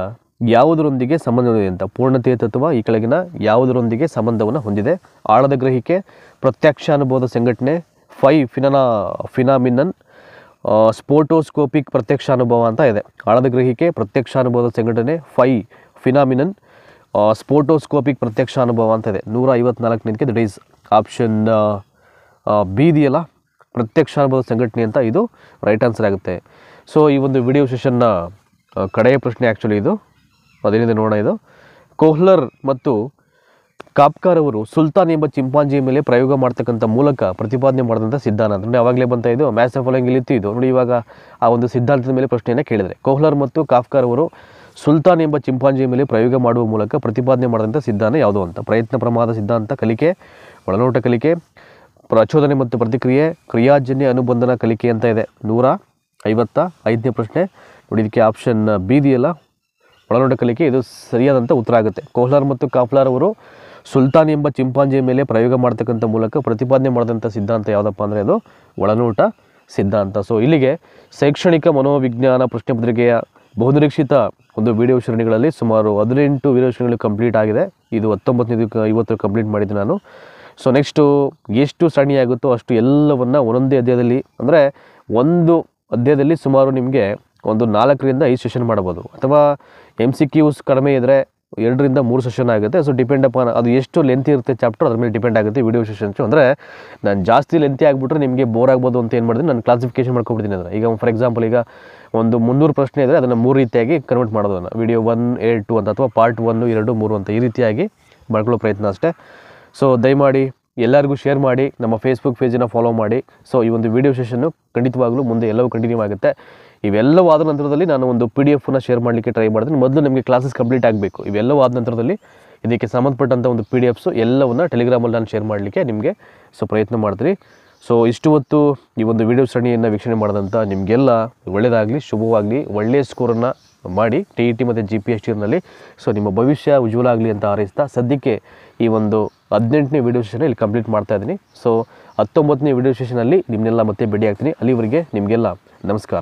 ಯಾವುದರೊಂದಿಗೆ ಸಂಬಂಧ ಹೊಂದಿದೆ ಅಂತ. ಪೂರ್ಣತೆಯ ತತ್ವ ಈ ಕೆಳಗಿನ ಯಾವುದರೊಂದಿಗೆ ಸಂಬಂಧವನ್ನು ಹೊಂದಿದೆ. ಆಳದ ಗ್ರಹಿಕೆ, ಪ್ರತ್ಯಕ್ಷ ಅನುಭವದ ಸಂಘಟನೆ, ಫಿನಾಮಿನನ್, ಸ್ಪೋಟೋಸ್ಕೋಪಿಕ್ ಪ್ರತ್ಯಕ್ಷ ಅನುಭವ ಅಂತ ಇದೆ. ಆಳದ ಗ್ರಹಿಕೆ, ಪ್ರತ್ಯಕ್ಷ ಅನುಭವದ ಸಂಘಟನೆ, ಫಿನಾಮಿನನ್, ಸ್ಪೋಟೋಸ್ಕೋಪಿಕ್ ಪ್ರತ್ಯಕ್ಷ ಅನುಭವ ಅಂತ ಇದೆ. 154ನೇದಕ್ಕೆ ದಟ್ ಈಸ್ ಆಪ್ಷನ್ ಬಿ ಇದೆಯಲ್ಲ, ಪ್ರತ್ಯಕ್ಷ ಅನುಭವದ ಸಂಘಟನೆ ಅಂತ, ಇದು ರೈಟ್ ಆನ್ಸರ್ ಆಗುತ್ತೆ. ಸೊ ಈ ಒಂದು ವಿಡಿಯೋ ಸೆಷನ್ನ ಕಡೆಯ ಪ್ರಶ್ನೆ ಆ್ಯಕ್ಚುಲಿ ಇದು. ಅದೇನಿದೆ ನೋಡೋಣ. ಇದು ಕೊಹ್ಲರ್ ಮತ್ತು ಕಾಪ್ಕಾರ್ ಅವರು ಸುಲ್ತಾನ್ ಎಂಬ ಚಿಂಪಾಂಜಿಯ ಮೇಲೆ ಪ್ರಯೋಗ ಮಾಡ್ತಕ್ಕಂಥ ಮೂಲಕ ಪ್ರತಿಪಾದನೆ ಮಾಡಿದಂಥ ಸಿದ್ಧಾಂತ. ಅಂದರೆ ಅವಾಗಲೇ ಬಂತ ಇದು ಮ್ಯಾಥ್ಸ್ ಫಾಲೋಯಿಂಗ್ ಇಲ್ಲಿತ್ತು ಇದು ನೋಡಿ. ಇವಾಗ ಆ ಒಂದು ಸಿದ್ಧಾಂತದ ಮೇಲೆ ಪ್ರಶ್ನೆಯನ್ನು ಕೇಳಿದರೆ, ಕೊಹ್ಲರ್ ಮತ್ತು ಕಾಪ್ಕಾರ್ ಅವರು ಸುಲ್ತಾನ್ ಎಂಬ ಚಿಂಪಾಂಜಿಯ ಮೇಲೆ ಪ್ರಯೋಗ ಮಾಡುವ ಮೂಲಕ ಪ್ರತಿಪಾದನೆ ಮಾಡಿದಂಥ ಸಿದ್ಧಾಂತ ಯಾವುದು ಅಂತ. ಪ್ರಯತ್ನ ಪ್ರಮಾದ ಸಿದ್ಧಾಂತ, ಕಲಿಕೆ, ಒಳನೋಟ ಕಲಿಕೆ, ಪ್ರಚೋದನೆ ಮತ್ತು ಪ್ರತಿಕ್ರಿಯೆ, ಕ್ರಿಯಾಜನ್ಯ ಅನುಬಂಧನ ಕಲಿಕೆ ಅಂತ ಇದೆ. 155ನೇ ಪ್ರಶ್ನೆ ನೋಡಿ. ಇದಕ್ಕೆ ಆಪ್ಷನ್ ಬಿ ಇದೆಯಲ್ಲ, ಒಳನೋಟ ಕಲಿಕೆ, ಇದು ಸರಿಯಾದಂಥ ಉತ್ತರ ಆಗುತ್ತೆ. ಕೊಹ್ಲರ್ ಮತ್ತು ಕಾಪ್ಕಾರ್ ಅವರು ಸುಲ್ತಾನ್ ಎಂಬ ಚಿಂಪಾಂಜಿಯ ಮೇಲೆ ಪ್ರಯೋಗ ಮಾಡ್ತಕ್ಕಂಥ ಮೂಲಕ ಪ್ರತಿಪಾದನೆ ಮಾಡಿದಂಥ ಸಿದ್ಧಾಂತ ಯಾವುದಪ್ಪ ಅಂದರೆ ಅದು ಒಳನೋಟ ಸಿದ್ಧಾಂತ. ಸೊ ಇಲ್ಲಿಗೆ ಶೈಕ್ಷಣಿಕ ಮನೋವಿಜ್ಞಾನ ಪ್ರಶ್ನೆ ಪತ್ರಿಕೆಯ ಬಹುನಿರೀಕ್ಷಿತ ಒಂದು ವಿಡಿಯೋ ಶ್ರೇಣಿಗಳಲ್ಲಿ ಸುಮಾರು 18 ವಿಡಿಯೋ ಶ್ರೇಣಿಗಳು ಕಂಪ್ಲೀಟ್ ಆಗಿದೆ. ಇದು 19ನೇದಕ್ಕೆ ಇವತ್ತು ಕಂಪ್ಲೀಟ್ ಮಾಡಿದ್ದೆ ನಾನು. ಸೊ ನೆಕ್ಸ್ಟು ಎಷ್ಟು ಸರಣಿ ಆಗುತ್ತೋ ಅಷ್ಟು ಎಲ್ಲವನ್ನು ಒಂದೊಂದೇ ಅಧ್ಯಾಯದಲ್ಲಿ, ಅಂದರೆ ಒಂದು ಅಧ್ಯಾಯದಲ್ಲಿ ಸುಮಾರು ನಿಮಗೆ ಒಂದು 4ರಿಂದ 5 ಸೆಷನ್ ಮಾಡ್ಬೋದು. ಅಥವಾ MCQs ಕಡಿಮೆ ಇದ್ದರೆ 2 ರಿಂದ 3 ಸೆಷನ್ ಆಗುತ್ತೆ. ಸೊ ಡಿಪೆಂಡ್ ಅಪಾನ್ ಅದು ಎಷ್ಟು ಲೆಂತ್ ಇರುತ್ತೆ ಚಾಪ್ಟರ್, ಅದ್ರ ಮೇಲೆ ಡಿಪೆಂಡ್ ಆಗುತ್ತೆ ವಿಡಿಯೋ ಸೆಷನ್ಸು. ಅಂದರೆ ನಾನು ಜಾಸ್ತಿ ಲೆಂತಿ ಆಗಿಬಿಟ್ರೆ ನಿಮಗೆ ಬೋರ್ ಆಗ್ಬೋದು ಅಂತ ಏನು ಮಾಡಿದ್ರೆ ನಾನು ಕ್ಲಾಸಿಫಿಕೇಷನ್ ಮಾಡ್ಕೊಬಿಡ್ತೀನಿ. ಅಂದರೆ ಈಗ ಫಾರ್ ಎಕ್ಸಾಂಪಲ್ ಈಗ ಒಂದು 300 ಪ್ರಶ್ನೆ ಇದ್ದರೆ ಅದನ್ನು 3 ರೀತಿಯಾಗಿ ಕನ್ವರ್ಟ್ ಮಾಡೋದು. ವಿಡಿಯೋ 1, 2 ಅಂತ, ಅಥವಾ ಪಾರ್ಟ್ 1, 2, 3 ಅಂತ ಈ ರೀತಿಯಾಗಿ ಮಾಡ್ಕೊಳ್ಳೋ ಪ್ರಯತ್ನ ಅಷ್ಟೇ. ಸೊ ದಯಮಾಡಿ ಎಲ್ಲರಿಗೂ ಶೇರ್ ಮಾಡಿ, ನಮ್ಮ ಫೇಸ್ಬುಕ್ ಪೇಜನ್ನು ಫಾಲೋ ಮಾಡಿ. ಸೊ ಈ ಒಂದು ವಿಡಿಯೋ ಸೆಷನ್ನು ಖಂಡಿತವಾಗಲೂ ಮುಂದೆ ಎಲ್ಲವೂ ಕಂಟಿನ್ಯೂ ಆಗುತ್ತೆ. ಇವೆಲ್ಲವೂ ಆದ ನಂತರದಲ್ಲಿ ನಾನು ಒಂದು PDF ಶೇರ್ ಮಾಡಲಿಕ್ಕೆ ಟ್ರೈ ಮಾಡ್ತೀನಿ. ಮೊದಲು ನಿಮಗೆ ಕ್ಲಾಸಸ್ ಕಂಪ್ಲೀಟ್ ಆಗಬೇಕು. ಇವೆಲ್ಲವೂ ಆದ ನಂತರದಲ್ಲಿ ಇದಕ್ಕೆ ಸಂಬಂಧಪಟ್ಟಂಥ ಒಂದು PDFs ಎಲ್ಲವನ್ನು ಟೆಲಿಗ್ರಾಮಲ್ಲಿ ನಾನು ಶೇರ್ ಮಾಡಲಿಕ್ಕೆ ನಿಮಗೆ ಪ್ರಯತ್ನ ಮಾಡ್ತೀನಿ. ಸೊ ಇಷ್ಟು ಹೊತ್ತು ಈ ಒಂದು ವಿಡಿಯೋ ಸರಣಿಯನ್ನು ವೀಕ್ಷಣೆ ಮಾಡಿದಂಥ ನಿಮಗೆಲ್ಲ ಒಳ್ಳೆಯದಾಗಲಿ, ಶುಭವಾಗಲಿ, ಒಳ್ಳೆಯ ಸ್ಕೋರನ್ನು ಮಾಡಿ TET ಮತ್ತು GPSTನಲ್ಲಿ. ಸೊ ನಿಮ್ಮ ಭವಿಷ್ಯ ಉಜ್ವಲ ಆಗಲಿ ಅಂತ ಹಾರೈಸ್ತಾ ಸದ್ಯಕ್ಕೆ ಈ ಒಂದು 18ನೇ ವಿಡಿಯೋ ಸೆಷನ್ ಇಲ್ಲಿ ಕಂಪ್ಲೀಟ್ ಮಾಡ್ತಾ ಇದ್ದೀನಿ. ಸೊ 19ನೇ ವಿಡಿಯೋ ಸೆಷನಲ್ಲಿ ನಿಮ್ಮನ್ನೆಲ್ಲ ಮತ್ತೆ ಭೇಟಿ ಆಗ್ತೀನಿ. ಅಲ್ಲಿವರೆಗೆ ನಿಮಗೆಲ್ಲ ನಮಸ್ಕಾರ.